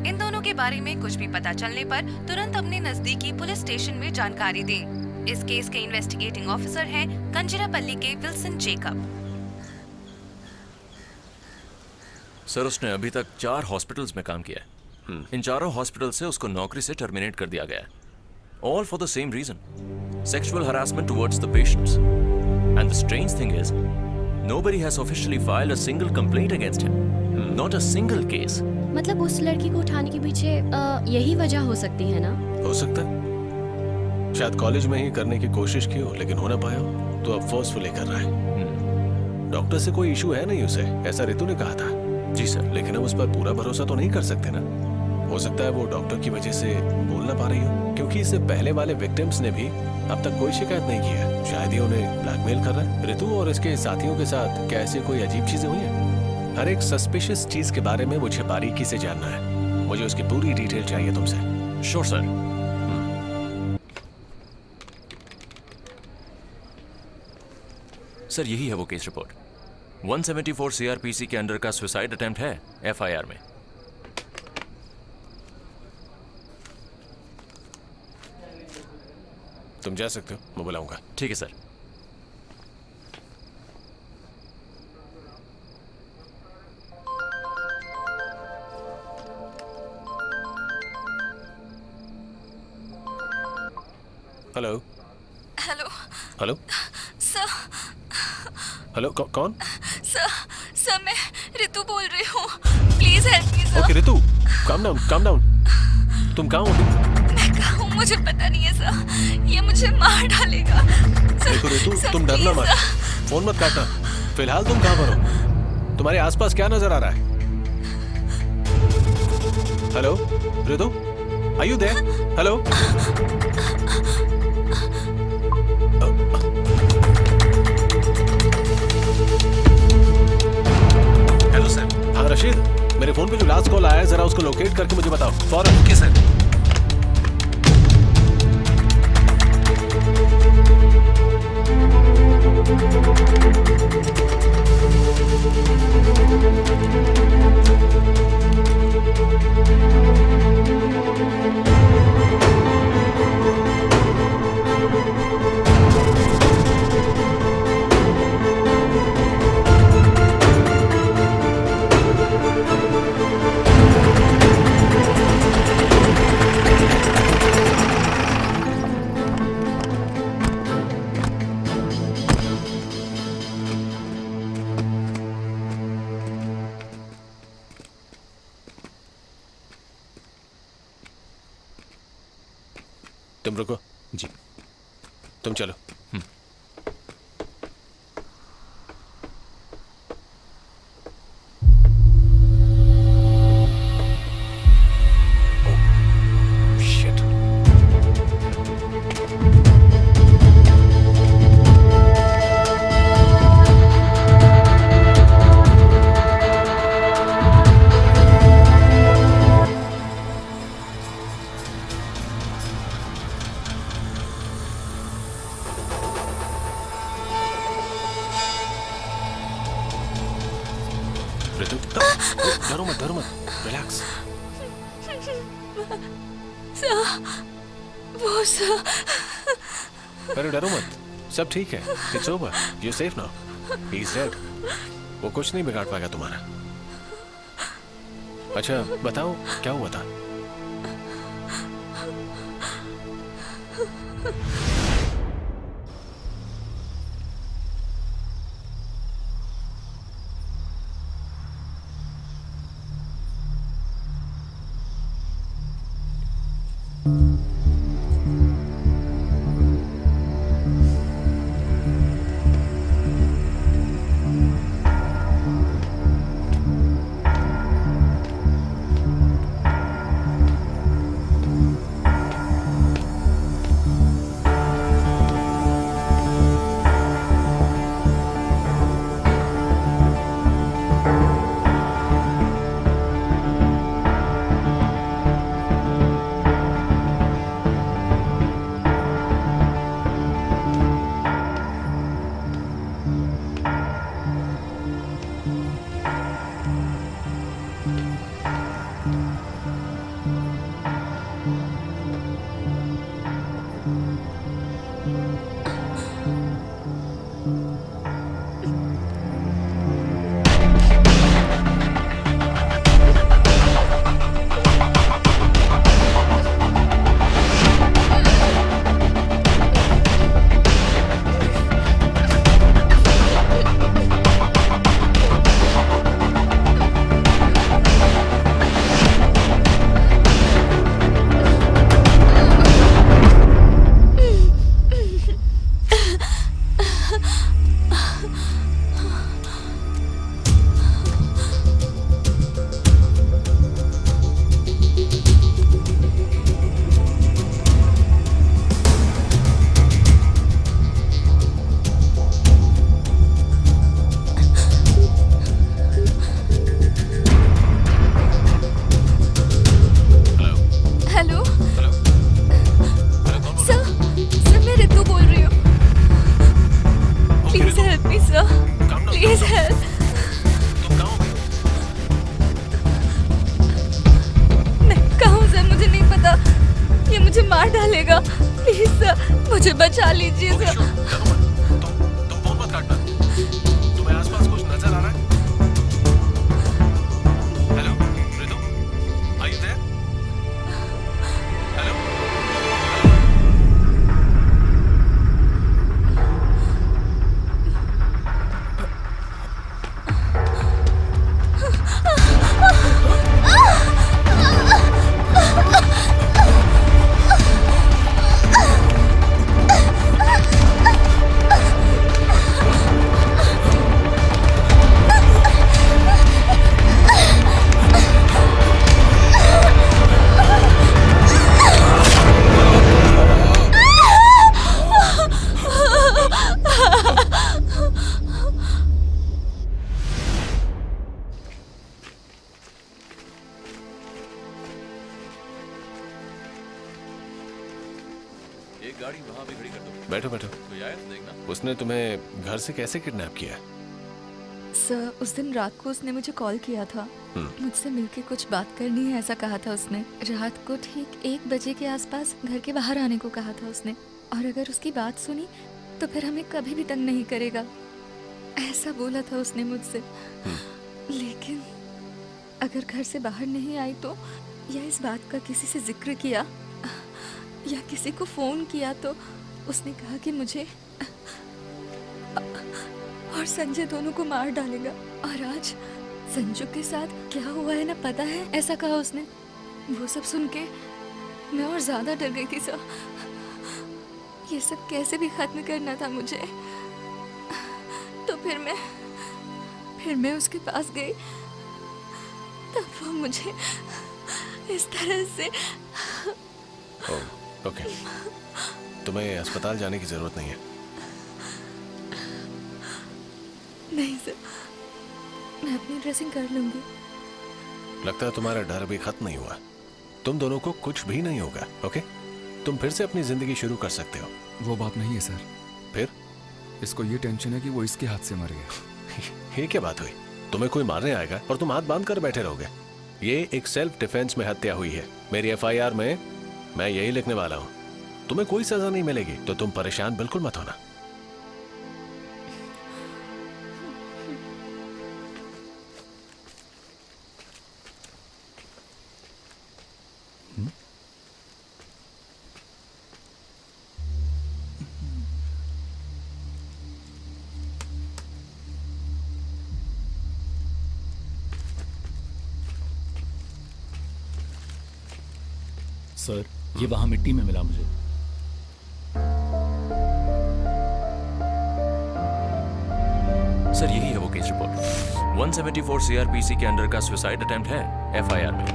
इन दोनों के बारे में कुछ भी पता चलने पर तुरंत अपने नजदीकी पुलिस स्टेशन में जानकारी दें। इस केस के इन्वेस्टिगेटिंग ऑफिसर हैं कंजरापल्ली के विल्सन जेकब। सर, उसने अभी तक 4 हॉस्पिटल्स में काम किया है। इन चारों हॉस्पिटल से उसको नौकरी से टर्मिनेट कर दिया गया है। All for the same reason, sexual harassment towards the patients. And the strange thing is, nobody has officially filed a single complaint against him. Not a single case. मतलब उस लड़की को उठाने के पीछे यही वजह हो सकती है ना? हो सकता है, शायद कॉलेज में ही करने की कोशिश की हो लेकिन हो ना पाया हो, तो अब फोर्सफुली कर रहा है। डॉक्टर से कोई इशू है नहीं उसे, ऐसा रितु ने कहा था। जी सर। लेकिन हम उस पर पूरा भरोसा तो नहीं कर सकते ना। हो सकता है वो डॉक्टर की वजह से बोल ना पा रही हो, क्योंकि इससे पहले वाले विक्टिम्स ने भी अब तक कोई शिकायत नहीं की है। शायद ही उन्हें ब्लैकमेल कर रहा है। रितु और इसके साथियों के साथ क्या ऐसी कोई अजीब चीजें हुई हैं? हर एक सस्पिशियस चीज के बारे में मुझे बारीकी से जानना है। मुझे उसकी पूरी डिटेल चाहिए तुमसे। Sure sir. सर, यही है वो केस रिपोर्ट। 174 सीआरपीसी के अंडर का सुसाइड अटेम्प्ट है एफआईआर में। तुम जा सकते हो, मैं बुलाऊंगा। ठीक है sir. Hello hello hello sir. Hello कौन? सर मैं रितु बोल रही हूँ, please help me sir. Okay Ritu, calm down. तुम कहाँ हो? मैं कहाँ हूँ मुझे पता नहीं है सर, ये मुझे मार डालेगा। देखो रितु, तुम डरना मत, फोन मत काटना। फिलहाल तुम कहाँ पर हो? तुम्हारे आसपास क्या नजर आ रहा है? Hello Ritu, are you there? Hello hello sir. हाँ रशीद, मेरे फोन पे जो लास्ट कॉल आया है जरा उसको लोकेट करके मुझे बताओ फौरन। Okay sir. तुम रुको। जी। तुम चलो। डरो मत, रिलैक्स। अरे डरो मत, सब ठीक है, it's over, you safe now, he is dead. वो कुछ नहीं बिगाड़ पाएगा तुम्हारा। अच्छा बताओ क्या हुआ था? मुझे मार डालेगा। प्लीज सर, मुझे बचा लीजिए सर। तुम फोन मत काटना। तुम्हें आसपास कुछ नजर आ रहा है? Hello Ritu, are you there? Hello? एक गाड़ी वहां भी खड़ी कर दो। बैठो बैठो। कोई आया तो देखना। उसने तुम्हें घर से कैसे किडनैप किया? सर उस दिन रात को उसने मुझे कॉल किया था। मुझसे मिलके कुछ बात करनी है ऐसा कहा था उसने। रात को ठीक 1 बजे के आसपास घर के बाहर आने को कहा था उसने, और अगर उसकी बात सुनी तो फिर हमें कभी भी तंग नहीं करेगा, ऐसा बोला था उसने मुझसे। लेकिन अगर घर से बाहर नहीं आई तो, या इस बात का किसी से जिक्र किया या किसी को फोन किया तो उसने कहा कि मुझे और संजय दोनों को मार डालेगा। और आज संजू के साथ क्या हुआ है ना पता है, ऐसा कहा उसने। वो सब सुन के मैं और ज्यादा डर गई थी सर। ये सब कैसे भी खत्म करना था मुझे। तो फिर मैं उसके पास गई, तब वो मुझे इस तरह से। ओके, तुम्हें अस्पताल जाने की जरूरत नहीं है। नहीं सर, मैं अपनी ड्रेसिंग कर लूंगी। लगता है तुम्हारा डर भी खत्म नहीं हुआ। तुम दोनों को कुछ भी नहीं होगा। ओके, तुम फिर से अपनी जिंदगी शुरू कर सकते हो। वो बात नहीं है सर। फिर? इसको ये टेंशन है कि वो इसके हाथ से मर गया। ये क्या बात हुई? तुम्हें कोई मारने आएगा और तुम हाथ बांध कर बैठे रहोगे? ये एक सेल्फ डिफेंस में हत्या हुई है। मेरी FIR में मैं यही लिखने वाला हूँ। तुम्हें कोई सजा नहीं मिलेगी, तो तुम परेशान बिल्कुल मत होना। सर ये वहां मिट्टी में मिला मुझे। सर यही है वो केस रिपोर्ट। 174 CRPC के अंडर का सुसाइड अटेम्प्ट है FIR में।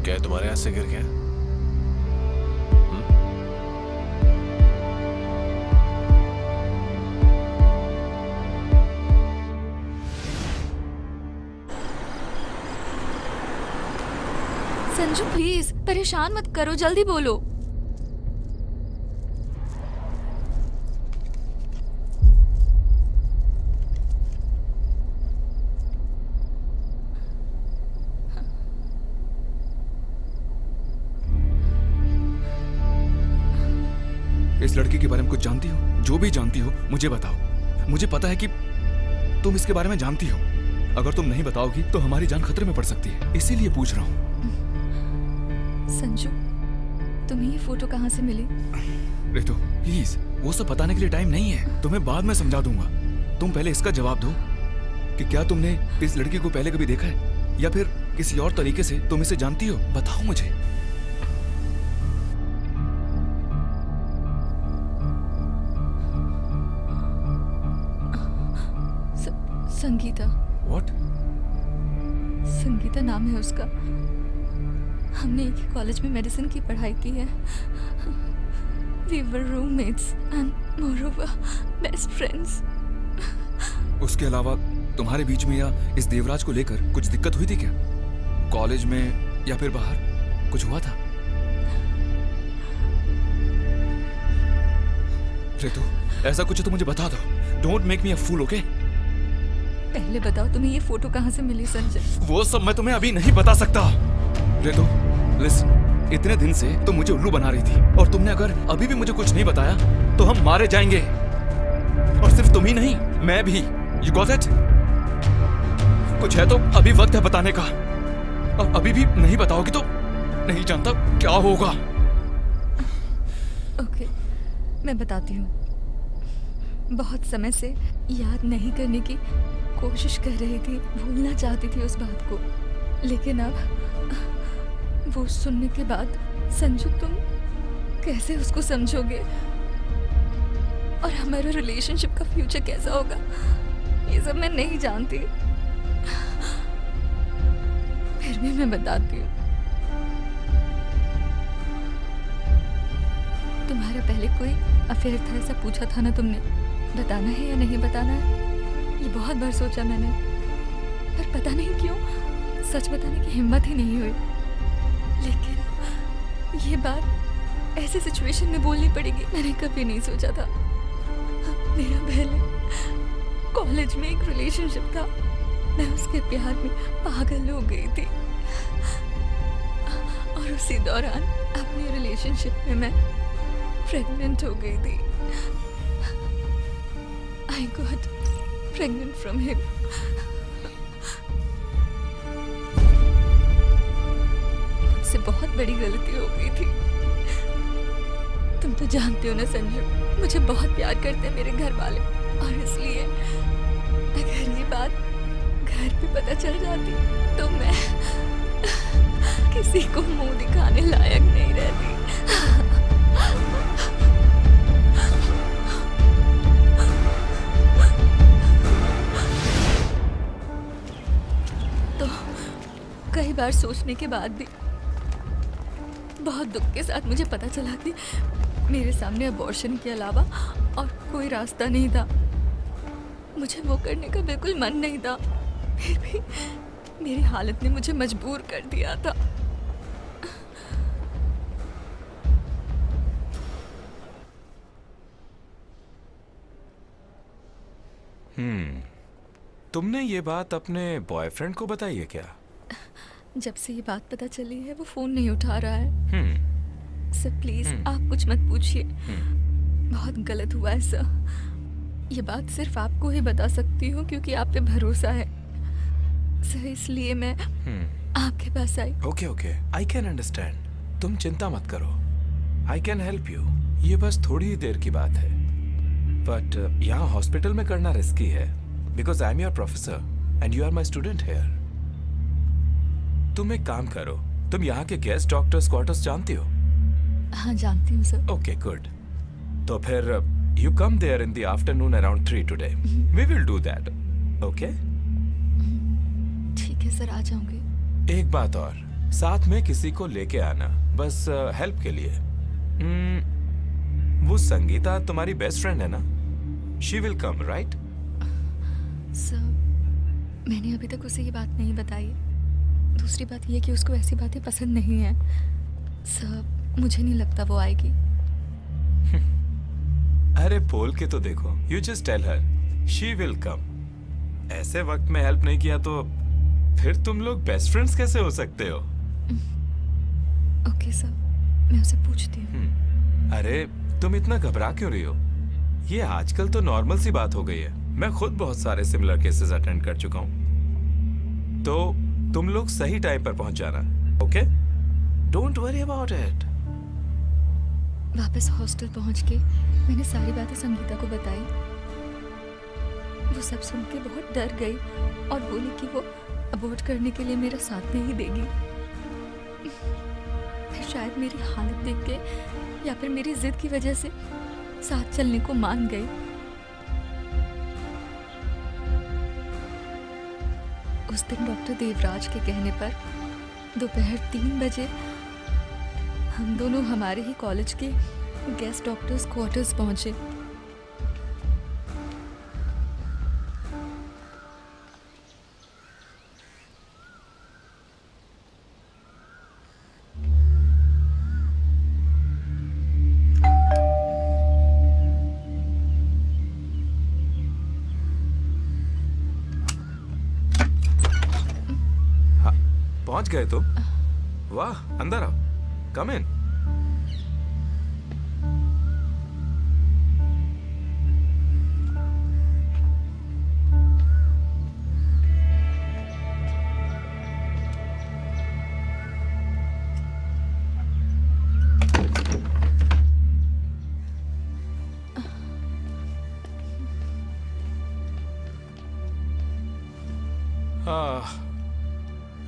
क्या तुम्हारे हाथ से गिर गया? संजू प्लीज परेशान मत करो, जल्दी बोलो। इस लड़की के बारे में कुछ जानती हो? जो भी जानती हो मुझे बताओ। मुझे पता है कि तुम इसके बारे में जानती हो। अगर तुम नहीं बताओगी तो हमारी जान खतरे में पड़ सकती है, इसीलिए पूछ रहा हूँ। संजू तुम्हें ये फोटो कहाँ से मिली? रितु प्लीज, वो सब बताने के लिए टाइम नहीं है। तुम्हें बाद में समझा दूंगा। तुम पहले इसका जवाब दो कि क्या तुमने इस लड़की को पहले कभी देखा है, या फिर किसी और तरीके से तुम इसे जानती हो? बताओ मुझे। संगीता। What? संगीता नाम है उसका। हमने एक ही कॉलेज में मेडिसिन की पढ़ाई की है। We were roommates and moreover best friends. उसके अलावा तुम्हारे बीच में या इस देवराज को लेकर कुछ दिक्कत हुई थी क्या? कॉलेज में या फिर बाहर कुछ हुआ था? रितु ऐसा कुछ है तो मुझे बता दो। Don't make me a fool, okay? पहले बताओ तुम्हें ये फोटो कहाँ से मिली संजय? वो सब मैं तुम्हें अभी नहीं बता सकता। रितु, लिसन, इतने दिन से तुम मुझे उल्लू बना रही थी और तुमने अगर अभी भी मुझे कुछ नहीं बताया तो हम मारे जाएंगे। और सिर्फ तुम ही नहीं, मैं भी। You got it? कुछ है तो अभी वक्त है बताने का। अभी भी नहीं बताओगी तो नहीं जानता क्या होगा। ओके, मैं बताती हूँ। बहुत समय से याद नहीं करने की कोशिश कर रही थी, भूलना चाहती थी उस बात को, लेकिन अब वो सुनने के बाद संजू तुम कैसे उसको समझोगे और हमारा रिलेशनशिप का फ्यूचर कैसा होगा, ये सब मैं नहीं जानती। फिर भी मैं बताती हूँ। तुम्हारा पहले कोई अफेयर था, ऐसा पूछा था ना तुमने? बताना है या नहीं बताना है, ये बहुत बार सोचा मैंने, पर पता नहीं क्यों सच बताने की हिम्मत ही नहीं हुई। लेकिन ये बात ऐसे सिचुएशन में बोलनी पड़ेगी, मैंने कभी नहीं सोचा था। मेरा पहले कॉलेज में एक रिलेशनशिप था, मैं उसके प्यार में पागल हो गई थी और उसी दौरान अपने रिलेशनशिप में मैं प्रेग्नेंट हो गई थी। I got pregnant from him. मुझसे बहुत बड़ी गलती हो गई थी। तुम तो जानते हो ना संजू, मुझे बहुत प्यार करते हैं मेरे घर वाले, और इसलिए अगर ये बात घर पे पता चल जाती तो मैं किसी को मुंह दिखाने लायक नहीं रहती। तो कई बार सोचने के बाद भी बहुत दुख के साथ मुझे पता चला कि मेरे सामने अबॉर्शन के अलावा और कोई रास्ता नहीं था। मुझे वो करने का बिल्कुल मन नहीं था, फिर भी मेरी हालत ने मुझे मजबूर कर दिया था। तुमने ये बात अपने बॉयफ्रेंड को बताई है क्या? जब से ये बात पता चली है वो फोन नहीं उठा रहा है। सर प्लीज आप कुछ मत पूछिए, बहुत गलत हुआ है सर। ये बात सिर्फ आपको ही बता सकती हूँ क्योंकि आप पे भरोसा है सर, इसलिए मैं आपके पास आई। Okay okay, I can understand. तुम चिंता मत करो, आई कैन हेल्प यू। ये बस थोड़ी ही देर की बात है, बट यहाँ हॉस्पिटल में करना रिस्की है because I am your professor and you are my student here. तुम एक काम करो, तुम यहाँ के गेस्ट डॉक्टर्स क्वार्टर्स जानती हो? हाँ जानती हूँ सर। ओके गुड, तो फिर you come there in the afternoon around 3 today. We will do that. Okay ठीक है सर, आ जाऊंगी। एक बात और, साथ में किसी को लेके आना, बस हेल्प के लिए। वो संगीता तुम्हारी बेस्ट फ्रेंड है ना? She will come right? Sir मैंने अभी तक उसे ये बात नहीं बताई। दूसरी बात ये कि उसको ऐसी बातें पसंद नहीं है। सर मुझे नहीं लगता वो आएगी। अरे बोल के तो देखो, you just tell her she will come. ऐसे वक्त में हेल्प नहीं किया तो फिर तुम लोग बेस्ट फ्रेंड्स कैसे हो सकते हो? ओके सर, मैं उसे पूछती हूँ। अरे तुम इतना घबरा क्यों रही हो? ये आजकल तो नॉर्मल सी बात हो गई है। मैं खुद बहुत सारे सिमिलर केसेस अटेंड कर चुका हूँ। तो तुम लोग सही टाइम पर पहुंच जाना, okay? Don't worry about it. वापस हॉस्टल पहुंच के मैंने सारी बातें संगीता को बताई। वो सब सुन के बहुत डर गई और बोली कि वो अबॉर्ट करने के लिए मेरा साथ नहीं देगी। फिर शायद मेरी हालत देख के या फिर मेरी जिद की वजह से साथ चलने को मान गई। उस दिन डॉक्टर देवराज के कहने पर दोपहर 3 बजे हम दोनों हमारे ही कॉलेज के गेस्ट डॉक्टर्स क्वार्टर्स पहुंचे। पहुंच गए तुम? वाह, अंदर आओ, कम इन।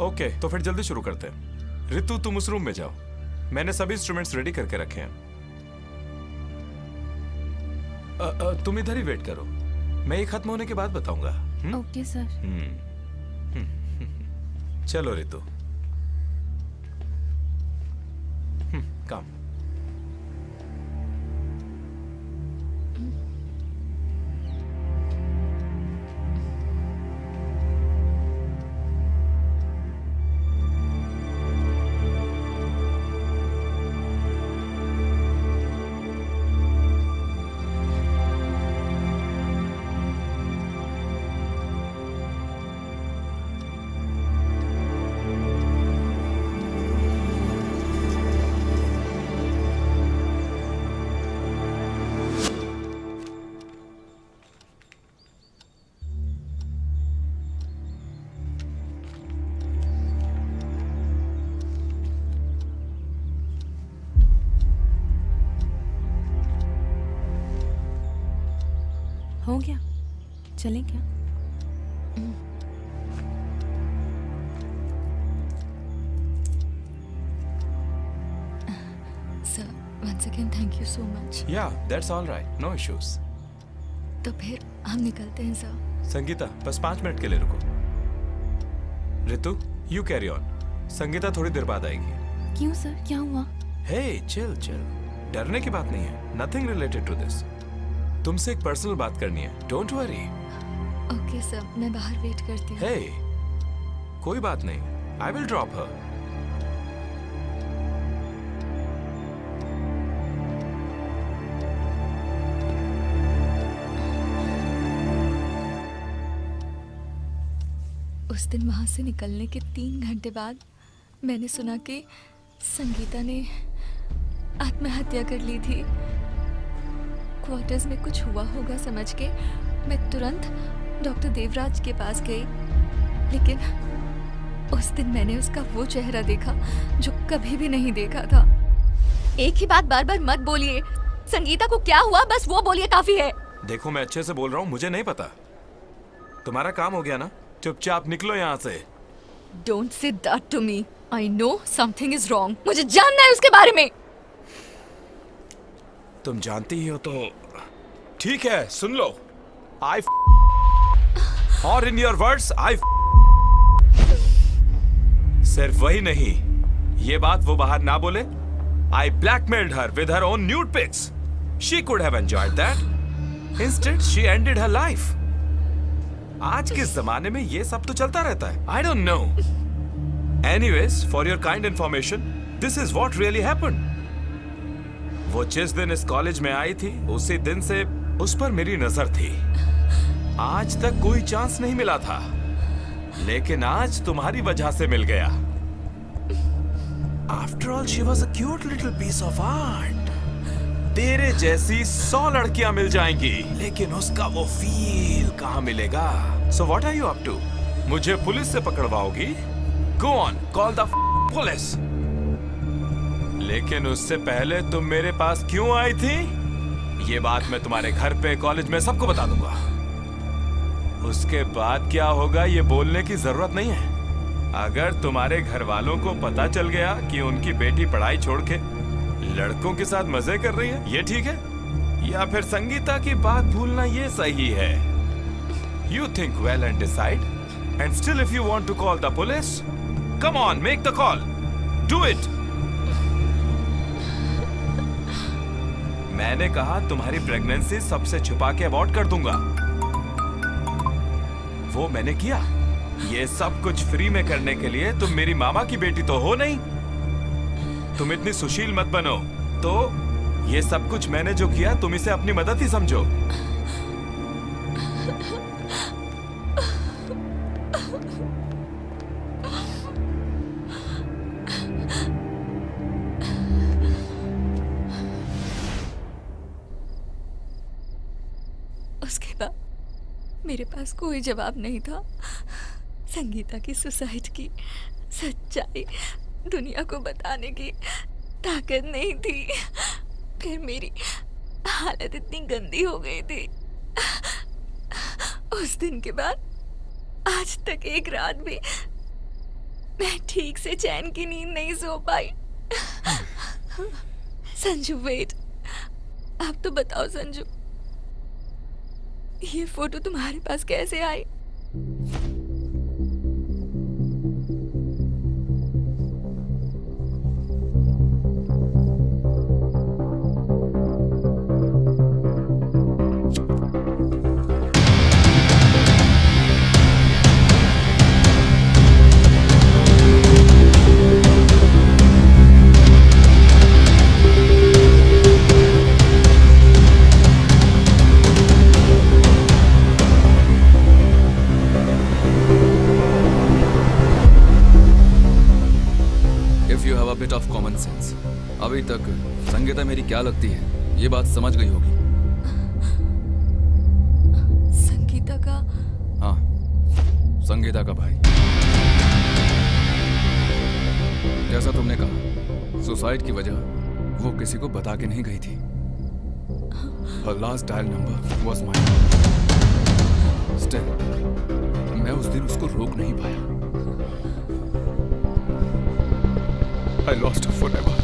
ओके, तो फिर जल्दी शुरू करते हैं। रितु, तुम उस रूम में जाओ, मैंने सभी इंस्ट्रूमेंट्स रेडी करके रखे हैं। तुम इधर ही वेट करो, मैं ये खत्म होने के बाद बताऊंगा। Okay sir. चलो रितु, काम। हो गया, चलें क्या? Sir, once again thank you so much. Yeah, that's all right, no issues. तो फिर हम निकलते हैं सर। संगीता, बस 5 मिनट के लिए रुको। Ritu, you carry on, Sangeeta थोड़ी देर बाद आएगी। क्यों सर, क्या हुआ? हे, चिल चिल, डरने की बात नहीं है, नथिंग रिलेटेड टू दिस। तुमसे एक पर्सनल बात करनी है, डोंट वरी। ओके सर, मैं बाहर वेट करती हूँ। हे, कोई बात नहीं, आई विल ड्रॉप हर। उस दिन वहां से निकलने के 3 घंटे बाद मैंने सुना कि संगीता ने आत्महत्या कर ली थी। क्वार्टर्स में कुछ हुआ होगा समझ के मैं तुरंत डॉक्टर देवराज के पास गई, लेकिन उस दिन मैंने उसका वो चेहरा देखा जो कभी भी नहीं देखा था। एक ही बात बार बार मत बोलिए। संगीता को क्या हुआ, बस वो बोलिए, काफी है। देखो, मैं अच्छे से बोल रहा हूँ, मुझे नहीं पता। तुम्हारा काम हो गया ना, चुपचाप निकलो यहाँ से। Don't say that to me. I know something is wrong. मुझे जानना है उसके बारे में। तुम जानती ही हो तो ठीक है, सुन लो। I और इन योर वर्ड्स I सिर्फ वही नहीं, ये बात वो बाहर ना बोले। I blackmailed her with her own nude pics. She could have enjoyed that. Instead, she ended her life. आज के जमाने में ये सब तो चलता रहता है। I don't know. Anyways, for your kind information, this is what really happened. वो जिस दिन इस कॉलेज में आई थी, उसी दिन से उस पर मेरी नजर थी। आज तक कोई चांस नहीं मिला था, लेकिन आज तुम्हारी वजह से मिल गया। After all, she was a cute little piece of art. तेरे जैसी 100 लड़कियां मिल जाएंगी, लेकिन उसका वो फील कहां मिलेगा? So what are you up to? मुझे पुलिस से पकड़वाओगी? Go on, call the police. लेकिन उससे पहले तुम मेरे पास क्यों आई थी? ये बात मैं तुम्हारे घर पे, कॉलेज में सबको बता दूंगा। उसके बाद क्या होगा ये बोलने की जरूरत नहीं है। अगर तुम्हारे घर वालों को पता चल गया कि उनकी बेटी पढ़ाई छोड़ के लड़कों के साथ मजे कर रही है, ये ठीक है? या फिर संगीता की बात भूलना ये सही है? You think well and decide. And still if you want to call the police, come on, make the call. Do it. मैंने कहा तुम्हारी प्रेगनेंसी सबसे छुपा के अबॉर्ट कर दूंगा। वो मैंने किया। ये सब कुछ फ्री में करने के लिए तुम मेरी मामा की बेटी तो हो नहीं। तुम इतनी सुशील मत बनो। तो ये सब कुछ मैंने जो किया तुम इसे अपनी मदद ही समझो। मेरे पास कोई जवाब नहीं था। संगीता की सुसाइड की सच्चाई दुनिया को बताने की ताकत नहीं थी। फिर मेरी हालत इतनी गंदी हो गई थी। उस दिन के बाद आज तक एक रात भी मैं ठीक से चैन की नींद नहीं सो पाई। संजू वेट, आप तो बताओ संजू, ये फोटो तुम्हारे पास कैसे आई? बिट ऑफ कॉमन सेंस, अभी तक संगीता मेरी क्या लगती है ये बात समझ गई होगी। संगीता का? हाँ, संगीता का भाई। जैसा तुमने कहा, सुसाइड की वजह वो किसी को बता के नहीं गई थी। Her last dial number was mine. Still, मैं उस दिन उसको रोक नहीं पाया। I lost her forever.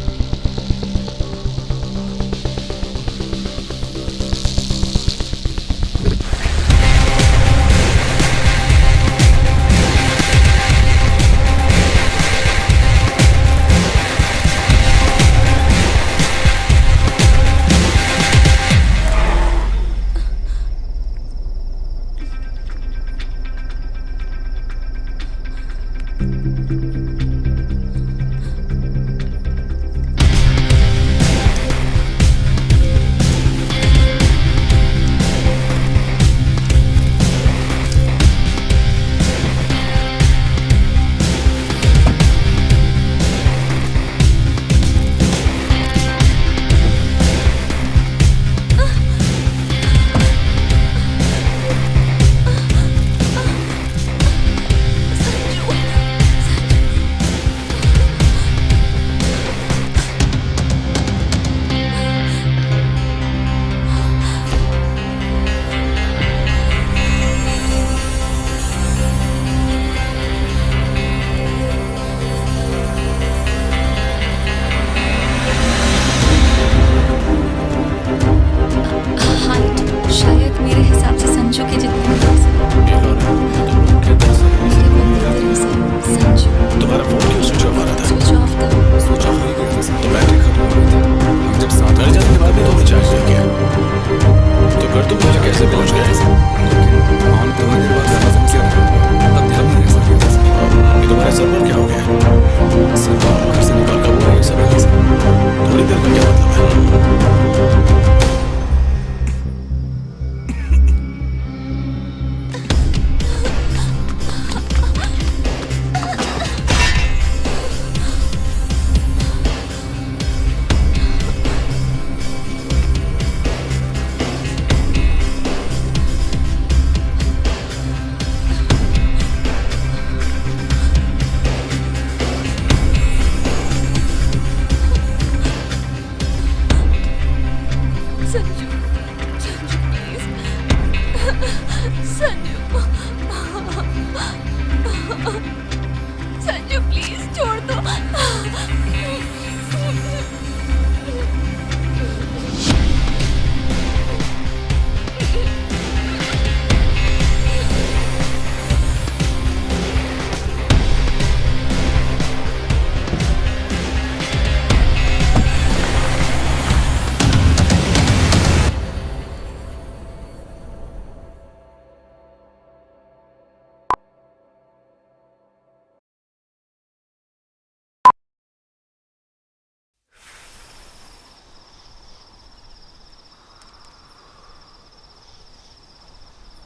Sanju please छोड़ दो।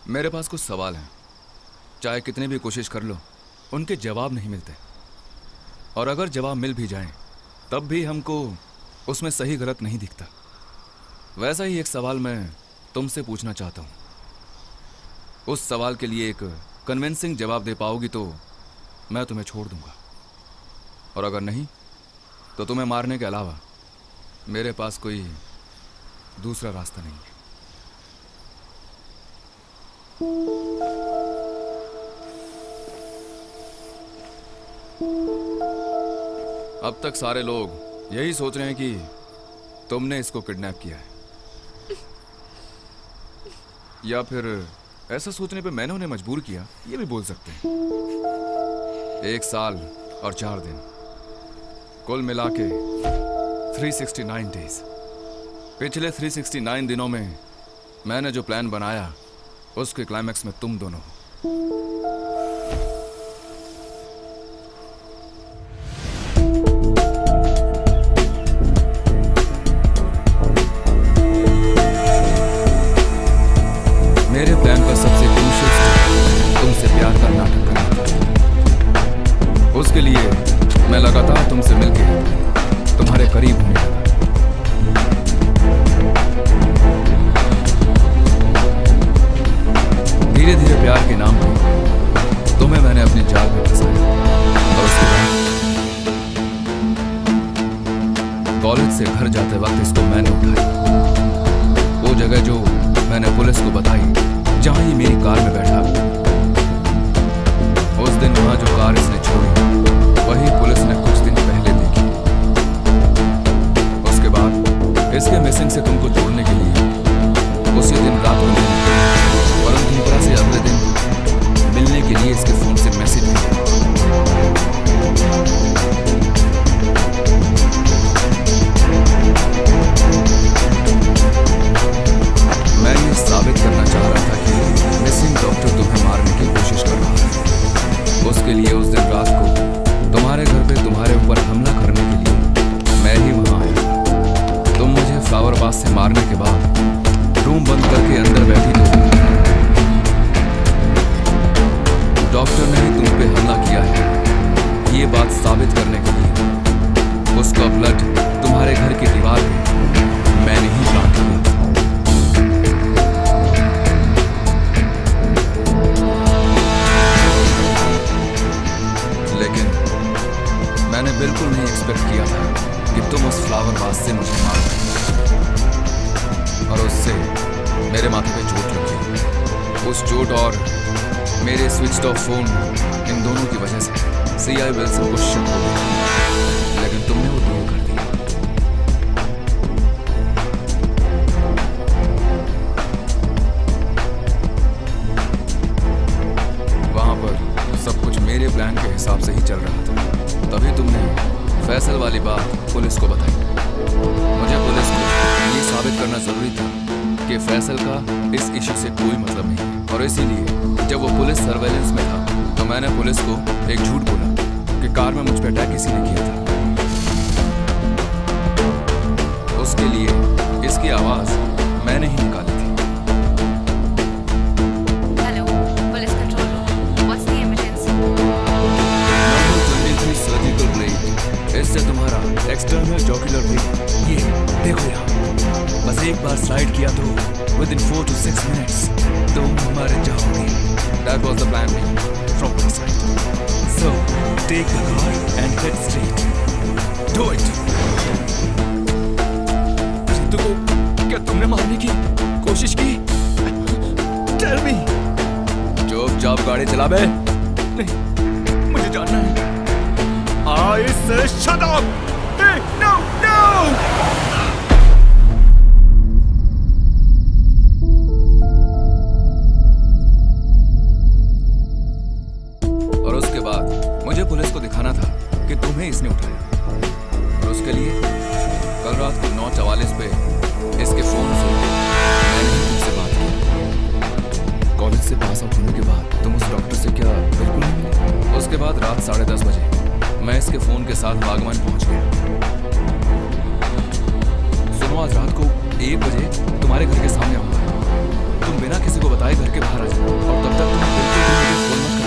मेरे पास कुछ सवाल हैं, चाहे कितनी भी कोशिश कर लो उनके जवाब नहीं मिलते, और अगर जवाब मिल भी जाएं तब भी हमको उसमें सही गलत नहीं दिखता। वैसा ही एक सवाल मैं तुमसे पूछना चाहता हूं। उस सवाल के लिए एक कन्विंसिंग जवाब दे पाओगी तो मैं तुम्हें छोड़ दूंगा, और अगर नहीं तो तुम्हें मारने के अलावा मेरे पास कोई दूसरा रास्ता नहीं है। अब तक सारे लोग यही सोच रहे हैं कि तुमने इसको किडनैप किया है, या फिर ऐसा सोचने पे मैंने उन्हें मजबूर किया, ये भी बोल सकते हैं। 1 साल और 4 दिन, कुल मिला के 369 डेज। पिछले 369 दिनों में मैंने जो प्लान बनाया उसके क्लाइमैक्स में तुम दोनों हो। मेरे प्लान का सबसे क्रूशियल स्टेप तुमसे प्यार का नाटक करना था। उसके लिए मैं लगातार तुमसे मिलके तुम्हारे करीब होने लगा। धीरे धीरे प्यार के नाम पर तुम्हें मैंने अपने जाल में फंसाया, और उसके बाद कॉलेज से घर जाते वक्त इसको मैंने उठाया। वो जगह जो मैंने पुलिस को बताई, जहां ये मेरी कार में बैठा। उस दिन वहां जो कार इसने छोड़ी वही पुलिस ने कुछ दिन पहले देखी। उसके बाद इसके मिसिंग से तुमको जोड़ने के लिए उसी दिन रात को परंतु से अगले दिन मिलने के लिए इसके फोन से मैसेज मिला। मैं ये साबित करना चाह रहा था कि मिसिंग डॉक्टर तुम्हें मारने की कोशिश कर रहा है। उसके लिए उस दिन रात को तुम्हारे घर पे तुम्हारे ऊपर हमला करने के लिए मैं ही वहां आया। तुम मुझे फ्लावर बास से मारने के बाद रूम बंद करके अंदर बैठी तो डॉक्टर ने ही तुम पे हमला किया है, ये बात साबित करने के लिए उसका ब्लड तुम्हारे घर की दीवार पे मैंने ही प्लांट किया। लेकिन मैंने बिल्कुल नहीं एक्सपेक्ट किया था कि तुम उस फ्लावर वास से मुझे मार दोगे, और उससे मेरे माथे पे चोट लगी। उस चोट और मेरे स्विच्ड ऑफ फोन, इन दोनों की वजह से सीआई विल्सन को शक हो गया, लेकिन तुमने वो दूर कर दिया। वहां पर सब कुछ मेरे प्लान के हिसाब से ही चल रहा था। तभी तुमने फैसल वाली बात पुलिस को बताई। मुझे पुलिस को ये साबित करना जरूरी था कि फैसल का इस इश्यू से कोई मतलब नहीं, और इसीलिए जब वो पुलिस सर्वेलेंस में था तो मैंने पुलिस को एक झूठ बोला कि कार में मुझ पर अटैक किसी ने किया था। उसके लिए इसकी आवाज मैंने ही निकाली थी। Hello, police control room, what's the emergency? Number 23 surgical blade, इससे तुम्हारा एक्सटर्नल जॉक्युलर ब्लेड, ये देखो यहाँ, बस एक बार स्लाइड किया तो within 4 to 6 minutes तुम मर जाओगे। That was the plan B from my side. So take the car and head straight. Do it. Ritu को क्या तुमने मारने की कोशिश की? Tell me. चुपचाप गाड़ी चला बे। नहीं, मुझे जानना है। I say shut up. Hey, no, no. और उसके बाद मुझे पुलिस को दिखाना था कि तुम्हें इसने उठाया, और उसके लिए कल रात को 9:44 पे इसके फोन से मैंने ही तुमसे बात की। कॉलेज से पास आउट होने के बाद तुम उस डॉक्टर से क्या बिल्कुल नहीं मिले? उसके बाद रात 10:30 बजे मैं इसके फोन के साथ बागवान पहुंच गया। सुनो, आज रात को 1 बजे तुम्हारे घर के सामने आऊंगा। तुम बिना किसी को बताए घर के बाहर आ जाओ, और तब तक तुम बिल्कुल भी मुझे फोन मत करना।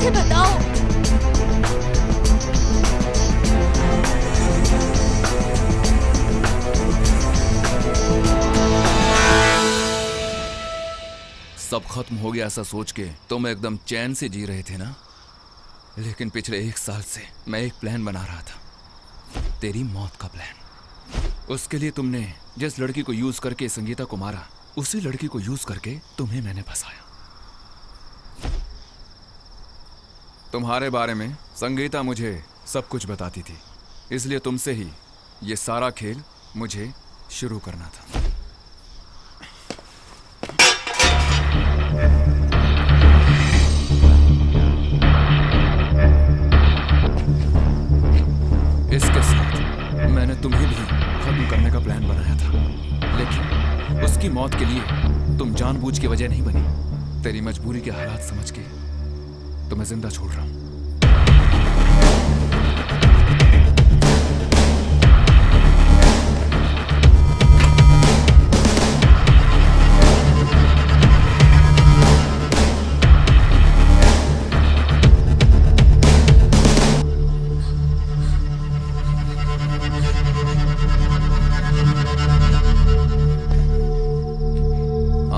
मुझे बताओ। सब खत्म हो गया ऐसा सोच के तुम एकदम चैन से जी रहे थे ना, लेकिन पिछले 1 साल से मैं एक प्लान बना रहा था, तेरी मौत का प्लान। उसके लिए तुमने जिस लड़की को यूज करके संगीता को मारा, उसी लड़की को यूज करके तुम्हें मैंने फंसाया। तुम्हारे बारे में संगीता मुझे सब कुछ बताती थी, इसलिए तुमसे ही ये सारा खेल मुझे शुरू करना था। इसके साथ मैंने तुम्हें भी खत्म करने का प्लान बनाया था, लेकिन उसकी मौत के लिए तुम जानबूझ के वजह नहीं बनी। तेरी मजबूरी के हालात समझ के तुम्हें जिंदा छोड़ रहा हूं।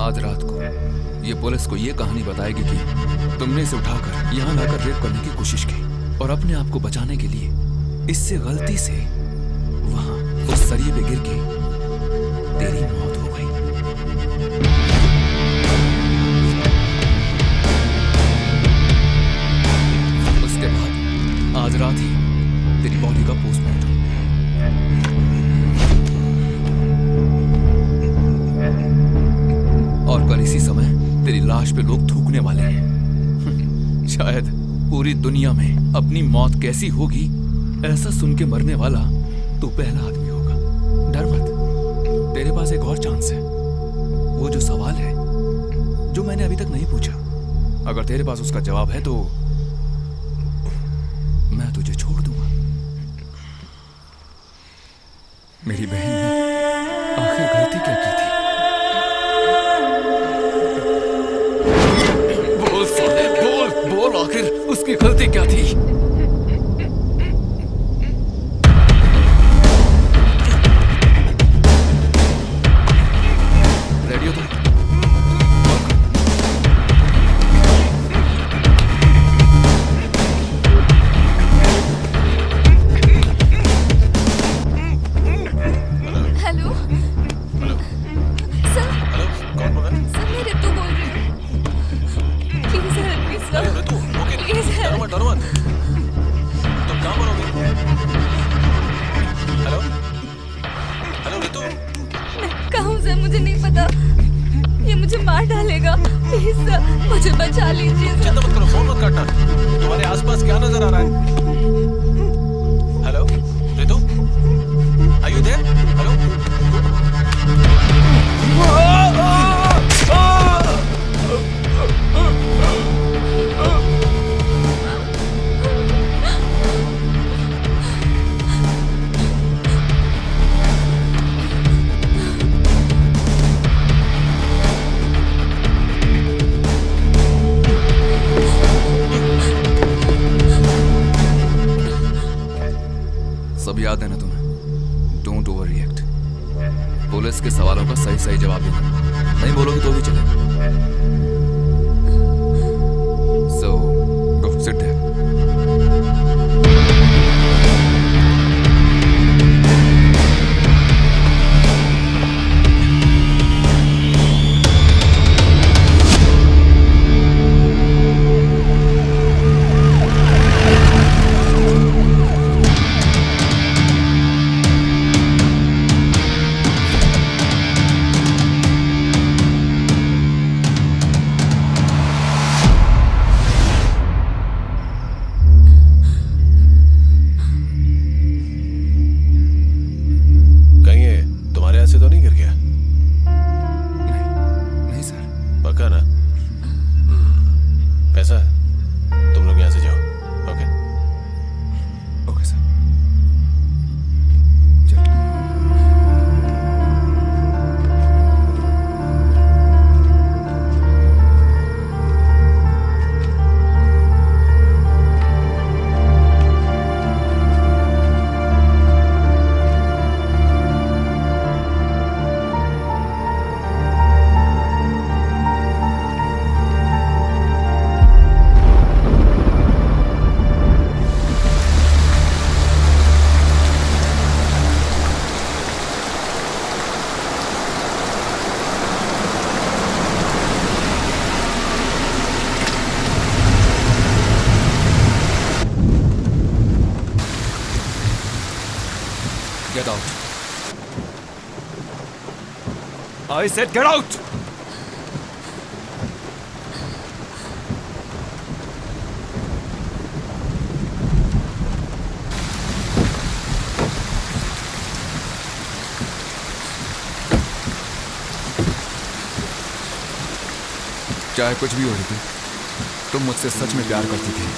आज रात को ये पुलिस को ये कहानी बताएगी कि तुमने इसे उठाकर यहाँ लाकर रेप करने की कोशिश की और अपने आप को बचाने के लिए इससे गलती से वहां उस सरिये पे गिर के तेरी मौत हो गई। उसके बाद आज रात ही तेरी बॉडी का पोस्टमार्टम। और कल इसी समय तेरी लाश पे लोग थूकने वाले हैं। शायद पूरी दुनिया में अपनी मौत कैसी होगी ऐसा सुन के मरने वाला तू पहला आदमी होगा। डर मत, तेरे पास एक और चांस है। वो जो सवाल है जो मैंने अभी तक नहीं पूछा, अगर तेरे पास उसका जवाब है तो मैं तुझे छोड़ दूंगा। मेरी बहन ने आखिर गलती क्या की थी? बोल साले, बोल आखिर उसकी गलती क्या थी? रेडी हो तुम? हेलो सर, कौन बोल रहा है? सर मैं रितु बोल रही हूँ। Please help me sir. अरे ऋतु, ओके, प्लीज हेल्प। डरो मत। तुम कहाँ पर होगी? हेलो हेलो ऋतु, मैं कहाँ सर, मुझे नहीं पता। ये मुझे मार डालेगा। प्लीज सर मुझे बचा लीजिए सर। चिंता मत करो, फोन मत काटना। तुम्हारे आसपास क्या नजर आ रहा है? Hello Ritu, are you there? Hello सब याद है ना तुम्हें? Don't over react. पुलिस के सवालों का सही सही जवाब देना। नहीं बोलोगे तो भी चलेगा। So go sit there. I said get out! चाहे कुछ भी हो रही थी, तुम मुझसे सच में प्यार करती थी,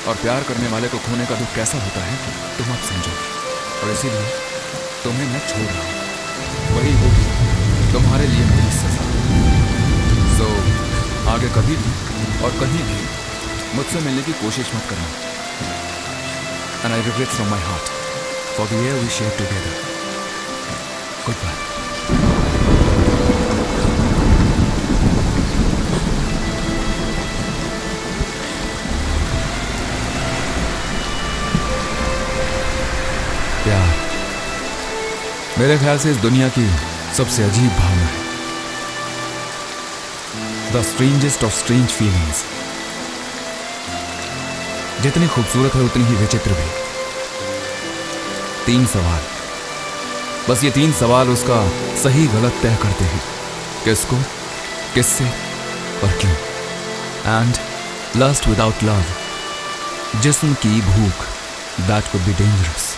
और प्यार करने वाले को खोने का दुख कैसा होता है तुम अब समझो, और इसीलिए तुम्हें मैं छोड़ रहा हूं। वही होगी तुम्हारे लिए मेरी सजा। सो आगे कभी भी और कहीं भी मुझसे मिलने की कोशिश मत करना। And I regret from my heart for the year we share together. Goodbye. प्यार मेरे ख्याल से इस दुनिया की सबसे अजीब भावना है। The strangest of strange feelings. जितनी खूबसूरत है उतनी ही विचित्र भी। 3 सवाल, बस ये 3 सवाल उसका सही गलत तय करते हैं। किसको, किससे और क्यों। एंड लस्ट विदाउट लव, जिस्म की भूख, that would be dangerous.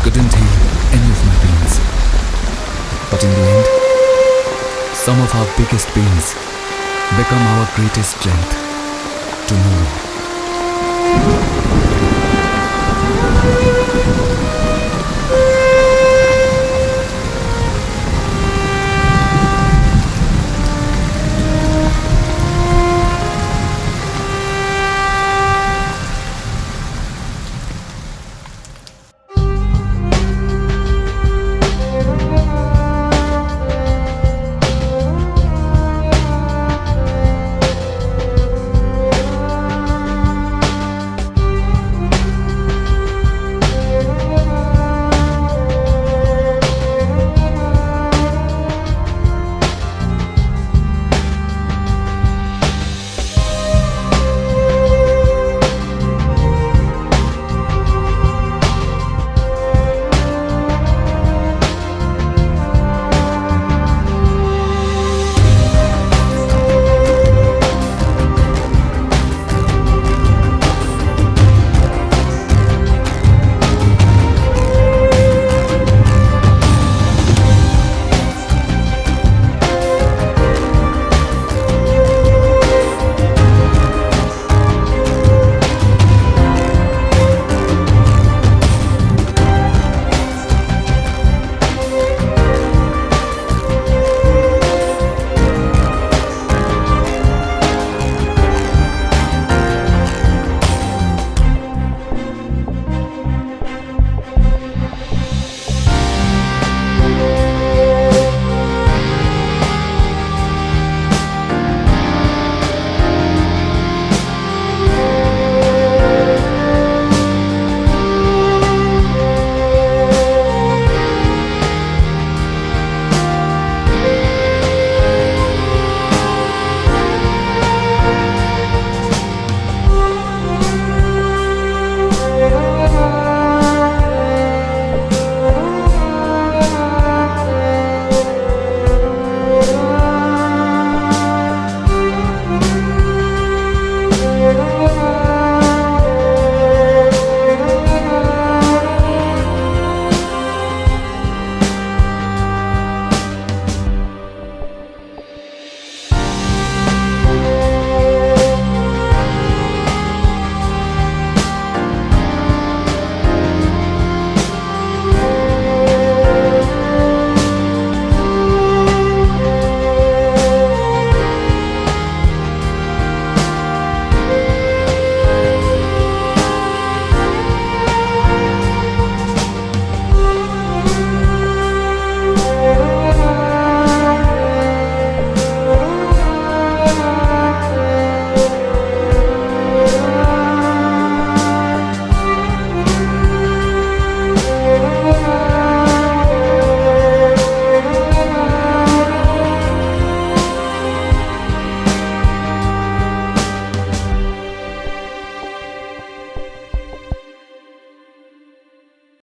Couldn't heal any of my pains, but in the end, some of our biggest pains become our greatest strength to move on.